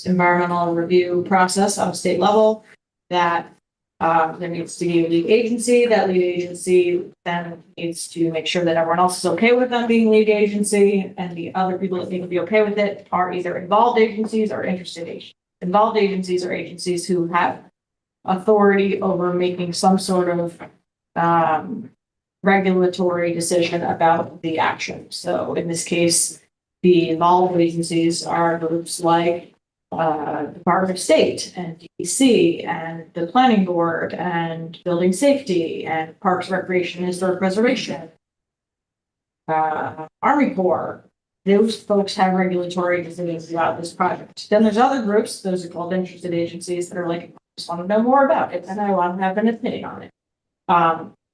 environmental review process on a state level that there needs to be a lead agency. That lead agency then needs to make sure that everyone else is okay with them being lead agency, and the other people that need to be okay with it are either involved agencies or interested agencies. Involved agencies are agencies who have authority over making some sort of regulatory decision about the action. So in this case, the involved agencies are groups like Department of State and DEC and the Planning Board and Building Safety and Parks, Recreation, and Historic Preservation, Army Corps, those folks have regulatory decisions about this project. Then there's other groups, those are called interested agencies that are like, I just want to know more about it and I want to have an opinion on it.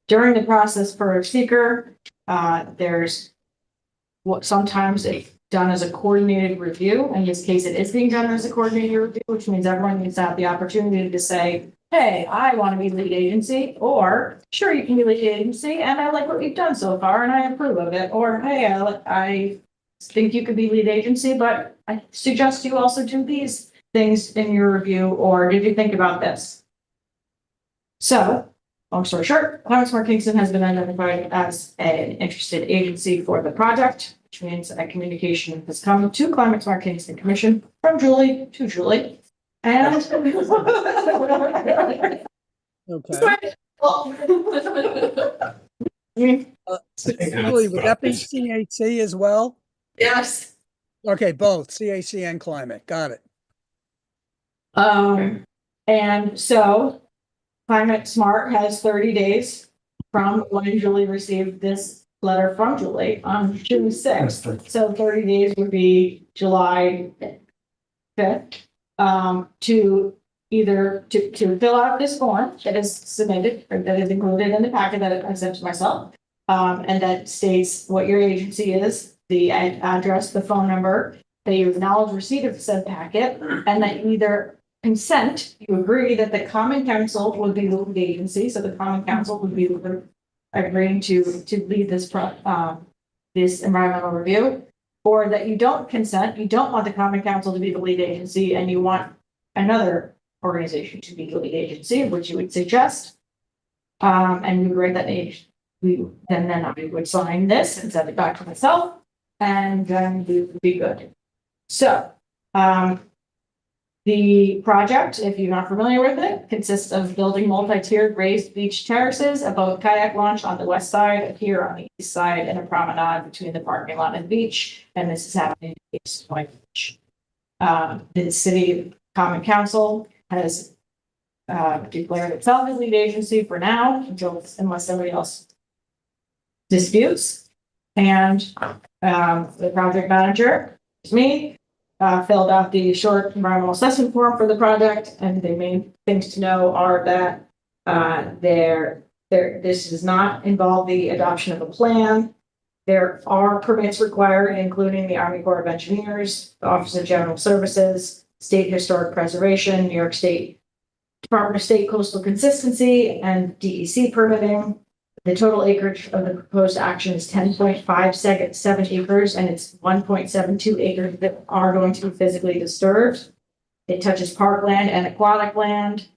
During the process for seeker, there's what sometimes it's done as a coordinated review. In this case, it is being done as a coordinated review, which means everyone needs to have the opportunity to say, hey, I want to be lead agency, or sure, you can be lead agency, and I like what you've done so far, and I approve of it, or hey, I think you could be lead agency, but I suggest you also do these things in your review, or did you think about this? So, long story short, Climate Smart Kingston has been identified as an interested agency for the project, which means a communication has come to Climate Smart Kingston Commission from Julie to Julie. And Okay. Julie, would that be CAC as well? Yes. Okay, both CAC and climate. Got it. And so Climate Smart has 30 days from when Julie received this letter from Julie on June 6th. So 30 days would be July 5th. To either to fill out this form that is submitted or that is included in the packet that I sent to myself. And that states what your agency is, the address, the phone number, that you acknowledge receipt of said packet, and that you either consent, you agree that the Common Council would be the lead agency, so the Common Council would be agreeing to lead this this environmental review. Or that you don't consent, you don't want the Common Council to be the lead agency and you want another organization to be the lead agency, which you would suggest. And we agree that then I would sign this and send it back to myself and then we would be good. So, the project, if you're not familiar with it, consists of building multi-tiered raised beach terraces, a boat kayak launch on the west side, a pier on the east side, and a promenade between the parking lot and the beach. And this is happening at Kingston Point Beach. The city common council has declared itself as lead agency for now, unless somebody else disputes. And the project manager is me. Filled out the short environmental assessment form for the project, and the main things to know are that this does not involve the adoption of a plan. There are permits required, including the Army Corps of Engineers, the Office of General Services, State Historic Preservation, New York State Department of State Coastal Consistency, and DEC permitting. The total acreage of the proposed action is 10.57 acres, and it's 1.72 acres that are going to be physically disturbed. It touches parkland and aquatic land.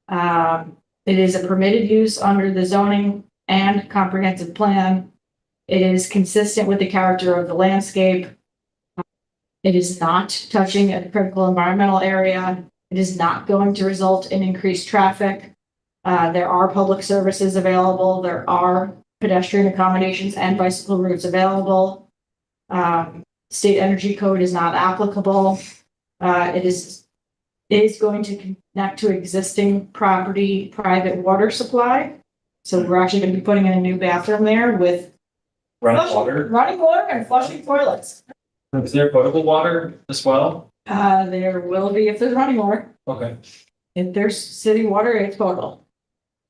It is a permitted use under the zoning and comprehensive plan. It is consistent with the character of the landscape. It is not touching a critical environmental area. It is not going to result in increased traffic. There are public services available. There are pedestrian accommodations and bicycle routes available. State energy code is not applicable. It is going to connect to existing property, private water supply. So we're actually going to be putting in a new bathroom there with running water and flushing toilets. Is there potable water as well? There will be if there's running water. Okay. If there's city water, it's potable.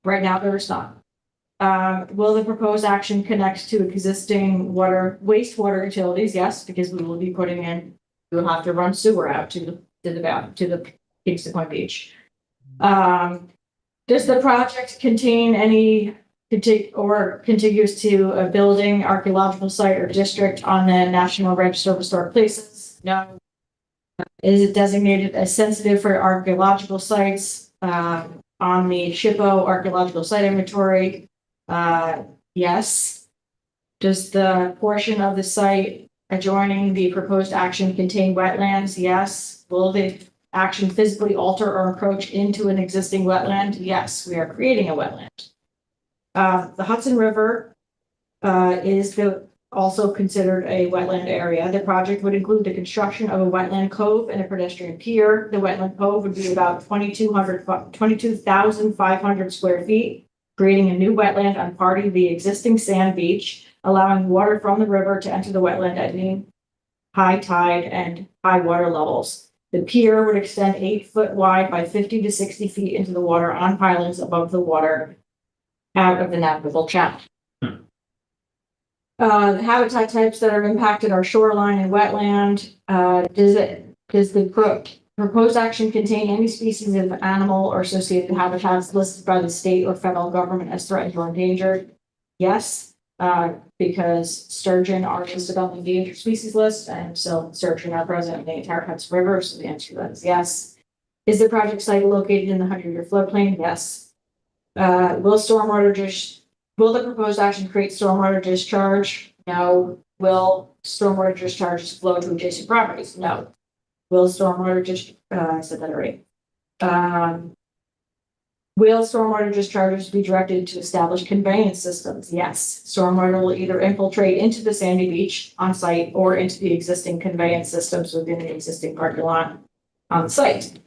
Right now, there is not. Will the proposed action connect to existing wastewater utilities? Yes, because we will be putting in, we'll have to run sewer out to the Kingston Point Beach. Does the project contain any contiguous to a building, archaeological site, or district on the National Register of Historic Places? No. Is it designated as sensitive for archaeological sites? On the SHPO archaeological site inventory, yes. Does the portion of the site adjoining the proposed action contain wetlands? Yes. Will the action physically alter or encroach into an existing wetland? Yes, we are creating a wetland. The Hudson River is also considered a wetland area. The project would include the construction of a wetland cove and a pedestrian pier. The wetland cove would be about 22,500 square feet, creating a new wetland on part of the existing sand beach, allowing water from the river to enter the wetland at any high tide and high water levels. The pier would extend 8 foot wide by 50 to 60 feet into the water on pilings above the water out of the navigable channel. The habitat types that are impacted are shoreline and wetland. Does the proposed action contain any species of animal or associated habitats listed by the state or federal government as threatened or endangered? Yes, because sturgeon are listed on the endangered species list, and so sturgeon are present in the entire Hudson River, so the answer to that is yes. Is the project site located in the 100-year floodplain? Yes. Will the proposed action create stormwater discharge? No. Will stormwater discharges flow to adjacent properties? No. Will stormwater I said that already. Will stormwater discharges be directed to establish conveyance systems? Yes. Stormwater will either infiltrate into the sandy beach on site or into the existing conveyance systems within the existing parking lot on site.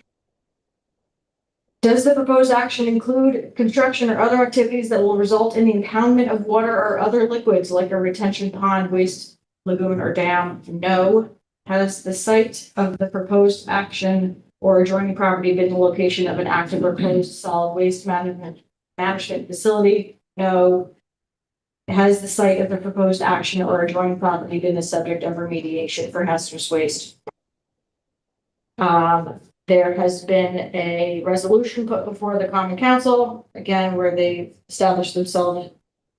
Does the proposed action include construction or other activities that will result in the impoundment of water or other liquids like a retention pond, waste lagoon, or dam? No. Has the site of the proposed action or adjoining property been the location of an active or closed solid waste management facility? No. Has the site of the proposed action or adjoining property been the subject of remediation for hazardous waste? There has been a resolution put before the Common Council, again, where they established themselves,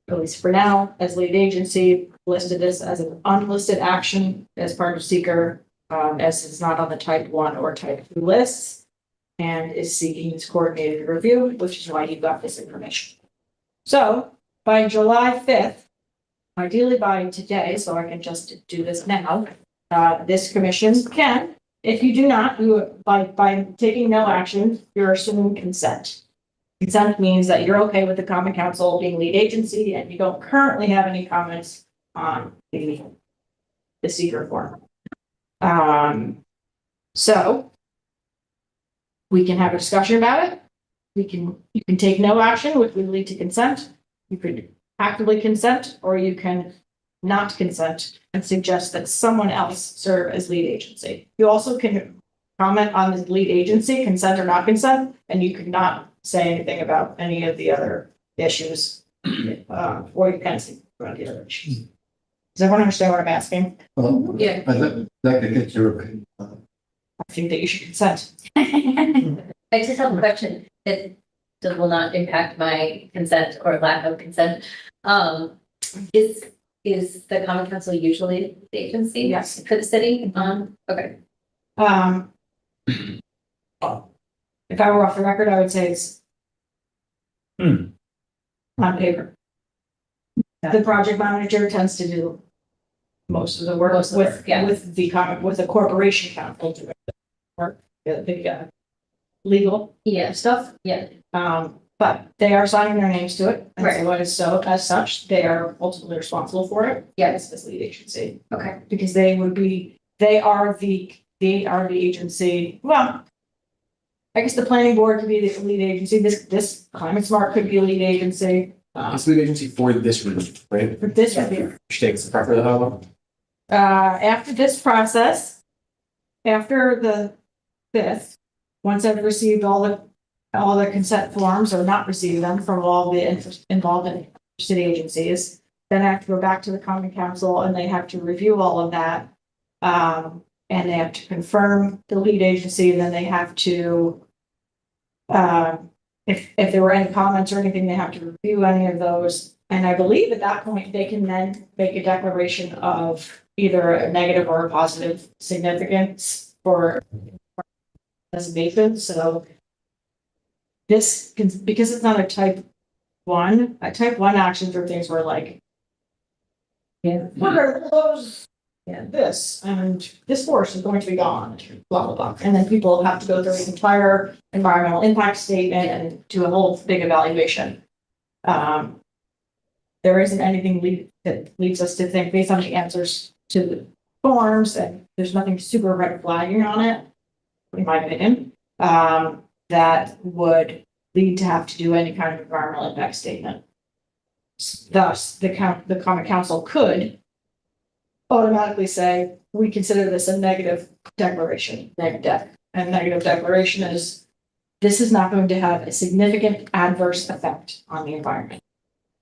at least for now, as lead agency, listed this as an unlisted action as part of seeker, as it's not on the type 1 or type 2 lists, and is seeking this coordinated review, which is why you got this information. So by July 5th, ideally by today, so I can just do this now, this commission can, if you do not, by taking no action, you're assuming consent. Consent means that you're okay with the Common Council being lead agency and you don't currently have any comments on the seeker form. So we can have a discussion about it. You can take no action, which would lead to consent. You could actively consent, or you can not consent and suggest that someone else serve as lead agency. You also can comment on the lead agency, consent or not consent, and you could not say anything about any of the other issues. Or you can speak about the other issues. Does everyone understand what I'm asking? Yeah. I'd like to get your opinion. I think that you should consent. I just have a question that will not impact my consent or lack of consent. Is the Common Council usually the agency? Yes. For the city? Okay. If I were off the record, I would say it's on paper. The project manager tends to do most of the work Most of the work, yeah. with the corporation council doing the work, the legal Yeah. stuff. Yeah. But they are signing their names to it, and Right. so as such, they are ultimately responsible for it. Yes. As lead agency, Okay. because they are the agency. Well, I guess the planning board could be the lead agency. This Climate Smart could be a lead agency. It's lead agency for this room, right? For this review. Which takes the preference of the home. After this process, after the 5th, once I've received all the consent forms or not received them from all the involved in city agencies, then I have to go back to the Common Council and they have to review all of that. And they have to confirm the lead agency, and then they have to, if there were any comments or anything, they have to review any of those. And I believe at that point, they can then make a declaration of either a negative or a positive significance for designation. So this can, because it's not a type 1 actions are things where like, Yeah. we're gonna close this, and this forest is going to be gone, blah, blah, blah. And then people have to go through the entire environmental impact statement and do a whole big evaluation. There isn't anything that leads us to think, based on the answers to the forms, and there's nothing super red flagging on it, in my opinion, that would lead to have to do any kind of environmental impact statement. Thus, the Common Council could automatically say, we consider this a negative declaration, neg deck. And negative declaration is, this is not going to have a significant adverse effect on the environment.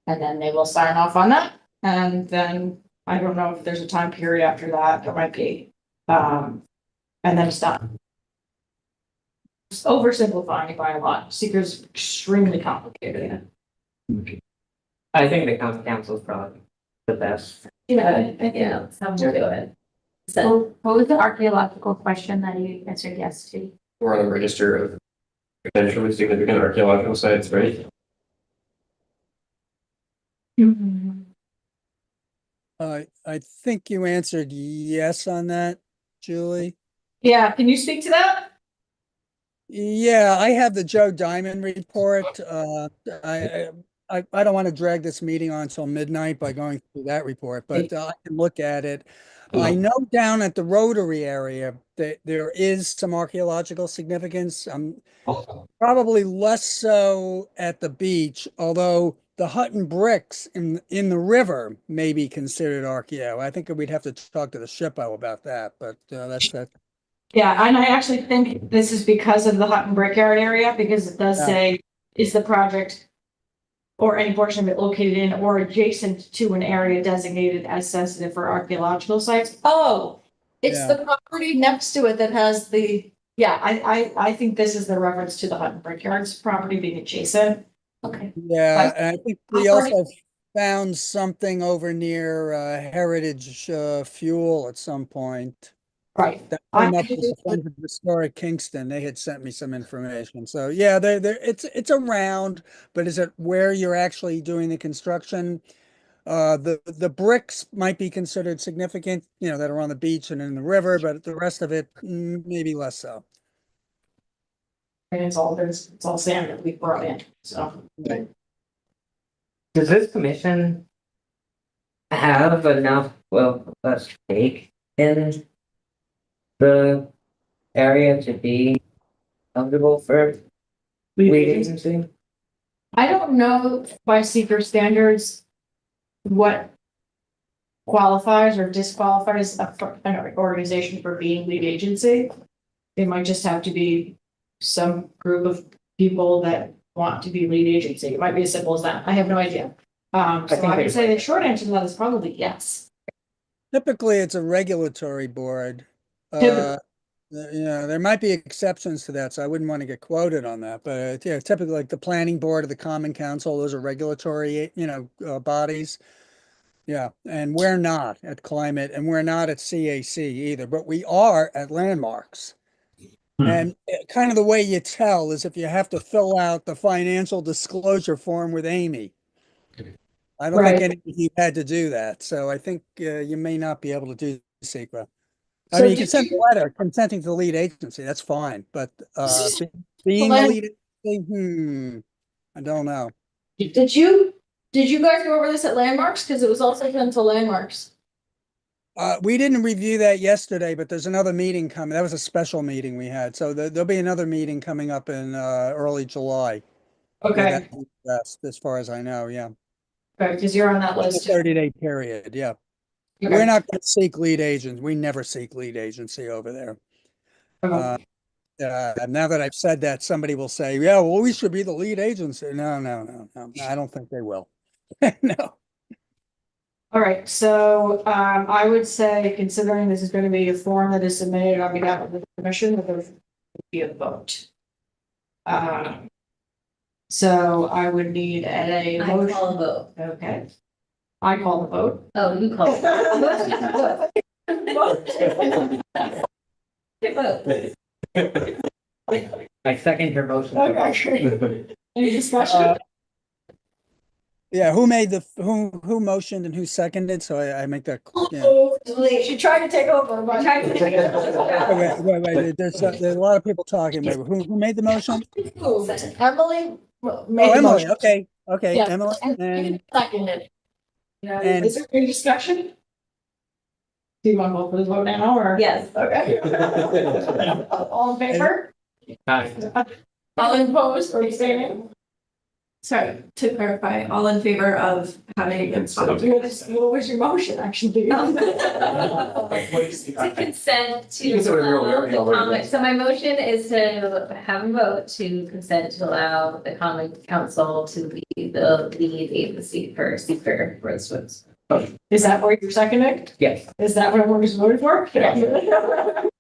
And then they will sign off on that. And then I don't know if there's a time period after that, there might be. And then it's done. It's oversimplifying it by a lot. Seeker's extremely complicated. I think the county council is probably the best. Yeah, that's how we'll do it. So, What was the archaeological question that you answered yes to? We're on a register of potentially significant archaeological sites, right? I think you answered yes on that, Julie. Yeah, can you speak to that? Yeah, I have the Joe Diamond report. I don't want to drag this meeting on until midnight by going through that report, but I can look at it. I know down at the Rotary area that there is some archaeological significance. Probably less so at the beach, although the Hutton bricks in the river may be considered archaeo. I think we'd have to talk to the SHPO about that, but that's that. Yeah, and I actually think this is because of the Hutton Brickyard area, because it does Yeah. say, is the project or any portion of it located in or adjacent to an area designated as sensitive for archaeological sites? Oh, it's Yeah. the property next to it that has the, yeah, I think this is the reference to the Hutton Brickyard's property being adjacent. Okay. Yeah, and I think we also found something over near Heritage Fuel at some point. Right. That came up with the Friends of Historic Kingston. They had sent me some information. So yeah, it's around, but is it where you're actually doing the construction? The bricks might be considered significant, that are on the beach and in the river, but the rest of it, maybe less so. And it's all sand that we brought in, so. Does this commission have enough of a stake in the area to be eligible for lead agency? I don't know by seeker standards what qualifies or disqualifies an organization for being lead agency. It might just have to be some group of people that want to be lead agency. It might be as simple as that. I have no idea. So I would say the short answer to that is probably yes. Typically, it's a regulatory board. Typically. There might be exceptions to that, so I wouldn't want to get quoted on that. But yeah, typically like the planning board or the common council, those are regulatory, bodies. Yeah, and we're not at climate and we're not at CAC either, but we are at landmarks. And kind of the way you tell is if you have to fill out the financial disclosure form with Amy. I don't think any of you had to do that, so I think you may not be able to do secret. I mean, you can send a letter consenting to the lead agency. That's fine, but being the lead agency, I don't know. Did you guys go over this at landmarks? Because it was also sent to landmarks. We didn't review that yesterday, but there's another meeting coming. That was a special meeting we had, so there'll be another meeting coming up in early July. Okay. That's as far as I know. Yeah. Right, because you're on that list. 30-day period. Yeah. Okay. We're not going to seek lead agents. We never seek lead agency over there. Okay. Now that I've said that, somebody will say, yeah, well, we should be the lead agency. No. I don't think they will. No. All right, so I would say, considering this is going to be a form that is submitted on behalf of the commission, that there would be a vote. So I would need a I motion. call a vote. Okay. I call the vote. Oh, you call it. I second your motion. Okay. Any discussion? Yeah, who motioned and who seconded? So I make that. Yeah. She tried to take over. But Wait. There's a lot of people talking. Wait, who made the motion? Emily Oh, made the Emily. motion. Okay, Yeah. Emily. And Seconded. And- Is there any discussion? Do you want to vote for the vote now or? Yes. Okay. All in favor? Aye. All opposed or abstaining? sorry, to clarify, all in favor of having a What was your motion, actually? To consent to You can say whatever you want, we already allow the already common, did. so my motion is to have a vote to consent to allow the common council to be the lead agency for seeker road swims. Is that what you're seconding? Yes. Is that what everyone was voting for? Yes.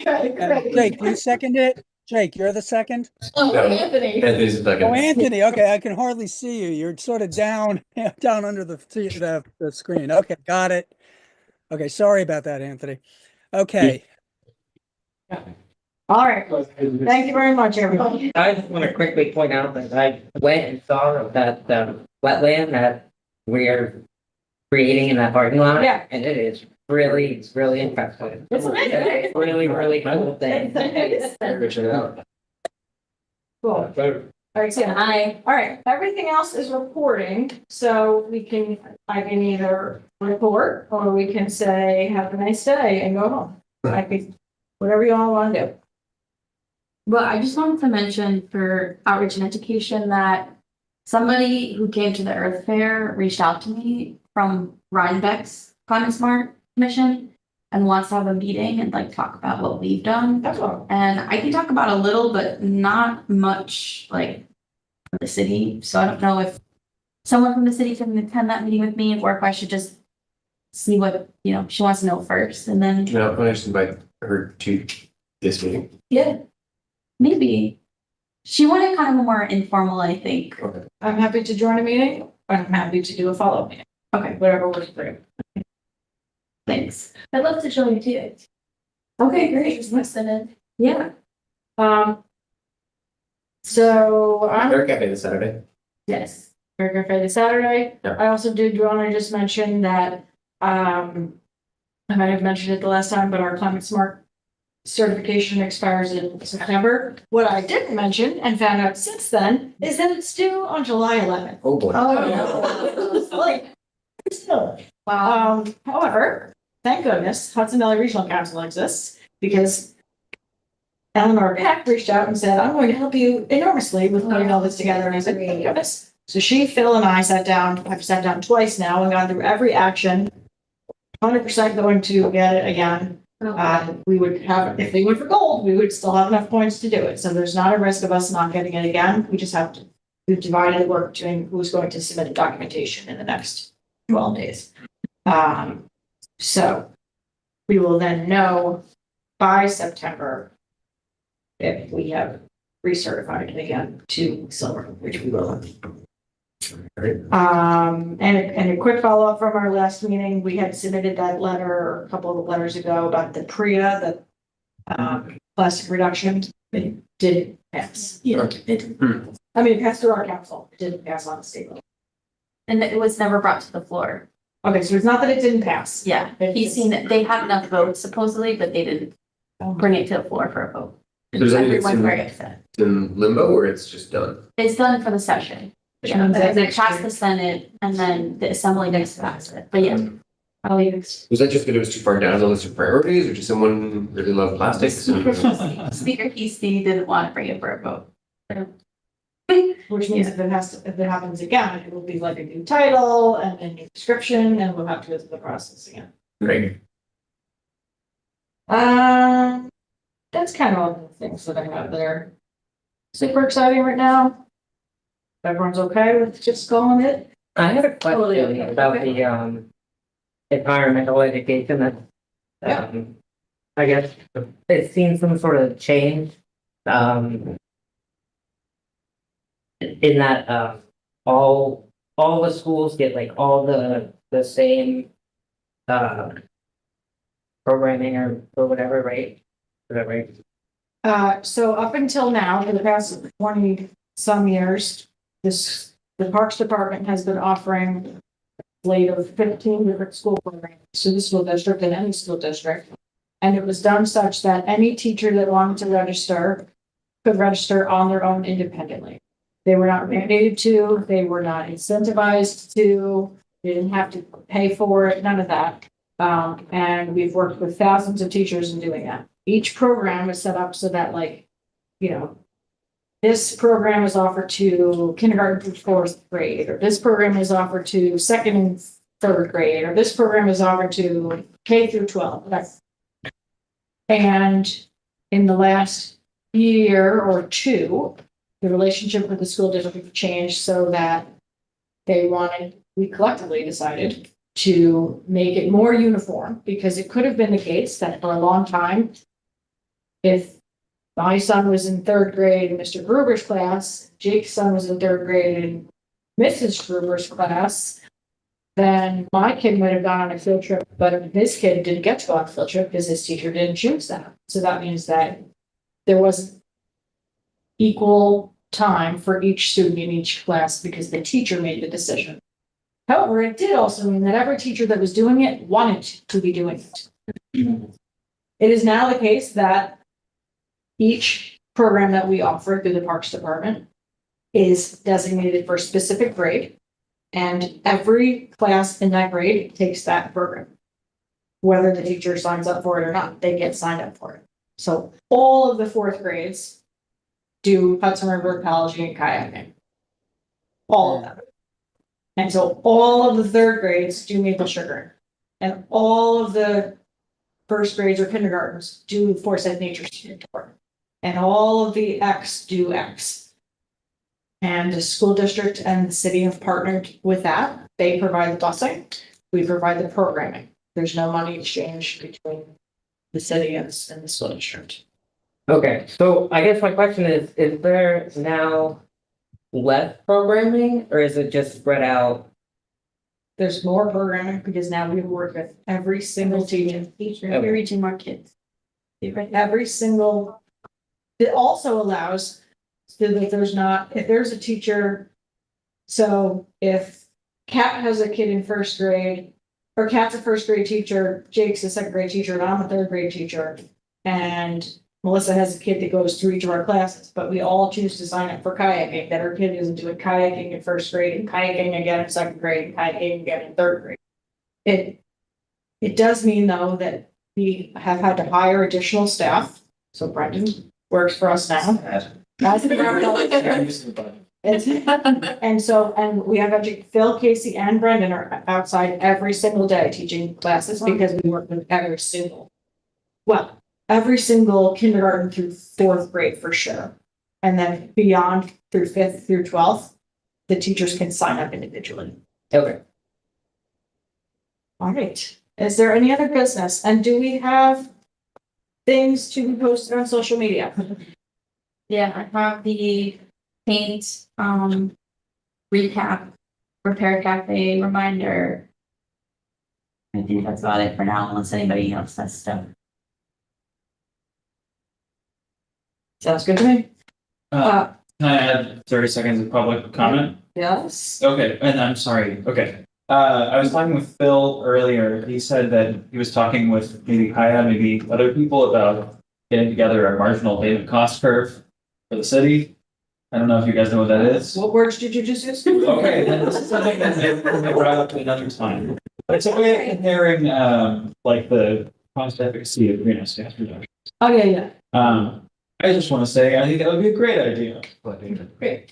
Okay, great. Jake, you second it? Jake, you're the second? Oh, No. Anthony. Anthony's a second. Oh, Anthony, okay, I can hardly see you. You're sort of down, down under the screen. Okay, got it. Okay, sorry about that, Anthony. Okay, All right, thank you very much, everybody. I just want to quickly point out that I went and saw that wetland that we're creating in that parking lot. Yeah. And it is really, really impressive. It's amazing. It's really, really cool thing. Cool. All right, so all right, everything else is reporting, so I can either report or we can say, have a nice day and go home. I think, whatever you all want to do. Well, I just wanted to mention for outreach and education that somebody who came to the Earth Fair reached out to me from Rhinebeck's Climate Smart Mission and wants to have a meeting and like talk about what we've done. That's all. And I can talk about a little, but not much like for the city. So I don't know if someone from the city can attend that meeting with me or if I should just see what, she wants to know first and then. Can I just invite her to this meeting? Yeah. Maybe. She wanted kind of a more informal, I think. Okay. I'm happy to join a meeting, or I'm happy to do a follow-up meeting. Okay, Whatever works for you. thanks. I'd love to join too. Okay, great. Just listening. Yeah. So I'm Their cafe this Saturday. Yes, Burger Friday Saturday. Yeah. I also did want to just mention that, I might have mentioned it the last time, but our Climate Smart certification expires in September. What I didn't mention and found out since then is that it's due on July 11th. Oh, boy. Oh, like, still. However, thank goodness Hudson Valley Regional Council exists because Eleanor Peck reached out and said, I'm going to help you enormously with putting all this together. And I said, thank goodness. So Phil and I sat down, I've sat down twice now and gone through every action. 100% going to get it again. We would have, if they went for gold, we would still have enough points to do it. So there's not a risk of us not getting it again. We just have to, we've divided the work between who's going to submit the documentation in the next 12 days. So we will then know by September if we have recertified it again to silver, which we will. And a quick follow-up from our last meeting, we had submitted that letter a couple of letters ago about the PREA, the plastic reduction. It didn't pass. Yeah, I mean, it passed through our council. It didn't pass on the state level. And it was never brought to the floor. Okay, so it's not that it didn't pass. Yeah, he's seen it. They had enough votes supposedly, but they didn't bring it to the floor for a vote. There's anything that's Everyone's very upset. in limbo or it's just done? It's done for the session. Which Yeah, means that they next passed year. the Senate and then the Assembly needs to pass it. But yeah. I'll leave it. Was that just that it was too far down on the list of priorities or just someone really loved plastics? Speaker Keesty didn't want to bring it for a vote. Which means if it happens again, it will be like a new title and a new description and we'll have to go through the process again. Great. That's kind of all the things that I have there. Super exciting right now. Everyone's okay with just going it? I had a Totally question okay. about Okay. the environmental education that I guess it's seen some sort of change in that all the schools get like all the same programming or whatever, right? Is that right? So up until now, for the past 20 some years, the Parks Department has been offering a slate of 15 different school programs to the school district and any school district. And it was done such that any teacher that wanted to register could register on their own independently. They were not mandated to, they were not incentivized to, they didn't have to pay for it, none of that. And we've worked with thousands of teachers in doing that. Each program is set up so that this program is offered to kindergarten through fourth grade, or this program is offered to second and third grade, or this program is offered to K through 12. And in the last year or two, the relationship with the school district changed so that we collectively decided to make it more uniform, because it could have been the case that for a long time, if my son was in third grade in Mr. Gruber's class, Jake's son was in third grade in Mrs. Gruber's class, then my kid might have gone on a field trip, but his kid didn't get to go on a field trip because his teacher didn't choose that. So that means that there wasn't equal time for each student in each class because the teacher made the decision. However, it did also mean that every teacher that was doing it wanted to be doing it. It is now the case that each program that we offer through the Parks Department is designated for a specific grade, and every class in that grade takes that program. Whether the teacher signs up for it or not, they get signed up for it. So all of the fourth grades do Hudson River ecology and kayaking. All of them. And so all of the third grades do maple sugar. And all of the first grades or kindergartens do Forsyth Nature Student Tour. And all of the X do X. And the school district and the city have partnered with that. They provide the busing, we provide the programming. There's no money exchange between the city and the school district. Okay, so I guess my question is there now less programming or is it just spread out? There's more programming because now we work with every single teacher. We're reaching more kids. Every single, it also allows so that there's not, if there's a teacher, so if Kat has a kid in first grade, or Kat's a first grade teacher, Jake's a second grade teacher, and I'm a third grade teacher, and Melissa has a kid that goes through each of our classes, but we all choose to sign up for kayaking, that our kid isn't doing kayaking in first grade and kayaking again in second grade and kayaking again in third grade. It does mean though that we have had to hire additional staff. So Brendan works for us now. And we have Phil, Casey, and Brendan are outside every single day teaching classes because we work with every single kindergarten through fourth grade for sure. And then beyond through fifth through 12th, the teachers can sign up individually. Okay. All right. Is there any other business? And do we have things to be posted on social media? Yeah, I have the paint, recap, repair cafe reminder. I think that's about it for now, unless anybody else has stuff. Sounds good to me. Can I add 30 seconds of public comment? Yes. Okay, and I'm sorry, okay. I was talking with Phil earlier. He said that he was talking with maybe Kaya, maybe other people about getting together a marginal payment cost curve for the city. I don't know if you guys know what that is. What words did you just use? Okay, then this is something that they brought up another time. But it's a way of comparing, like the cost efficacy of greenhouse gas reduction. Oh, yeah. I just want to say, I think that would be a great idea. Great.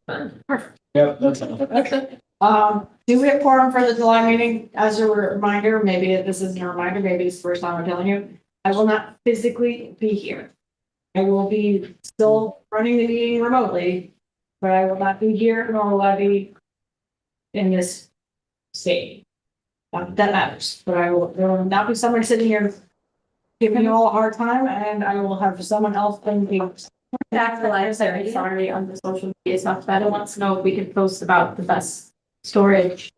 Perfect. Yep, that's it. Do we have quorum for the July meeting? As a reminder, maybe this isn't a reminder, maybe it's the first time I'm telling you, I will not physically be here. I will be still running the meeting remotely, but I will not be here, nor will I be in this state. That matters, but there will not be someone sitting here giving you all a hard time, and I will have someone else playing games. Back to live, sorry, on the social media stuff, but I want to know if we can post about the best storage,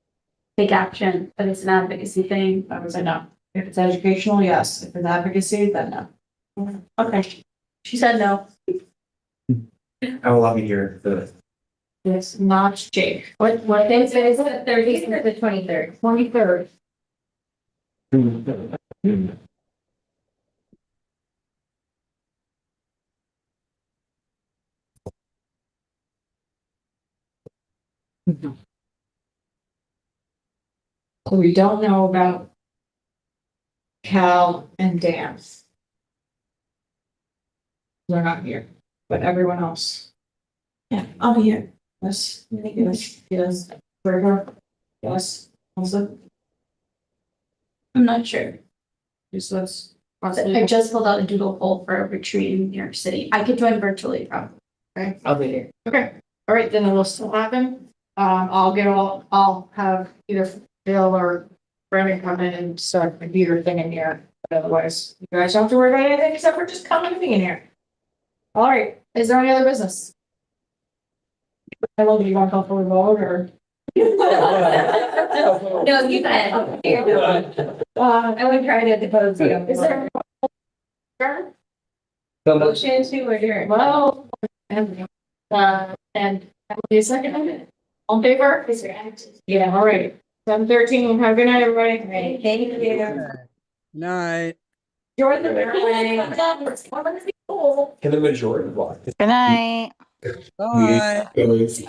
take action, but it's an advocacy thing. I would say no. If it's educational, yes. If it's advocacy, then no. Okay, she said no. I will love you here for the. It's not Jake. What day is it? Is it the 30th or the 23rd? 23rd. We don't know about Cal and Dan. They're not here. but everyone else. Yeah, I'll be here. Yes, yes, Trevor, yes, also, I'm not sure. just let's. I just pulled out a doodle poll for a retreat in New York City. I could join virtually probably. I'll be here. Okay, all right, then it will still happen. I'll have either Bill or Brendan come in and start the computer thing in here. But otherwise, you guys don't have to worry about anything except for just coming and being here. All right, is there any other business? Hello, do you want to call for a vote or? No, you can. I would try to depose you. Is there? Motion to adjourn. Well, and Emily, a second on it. On favor? Yeah, all right. 7:13. Have a good night, everybody. Great, thank you. Night. Enjoy the airplane. Cool. Can the majority block? Good night. Bye. Yeah.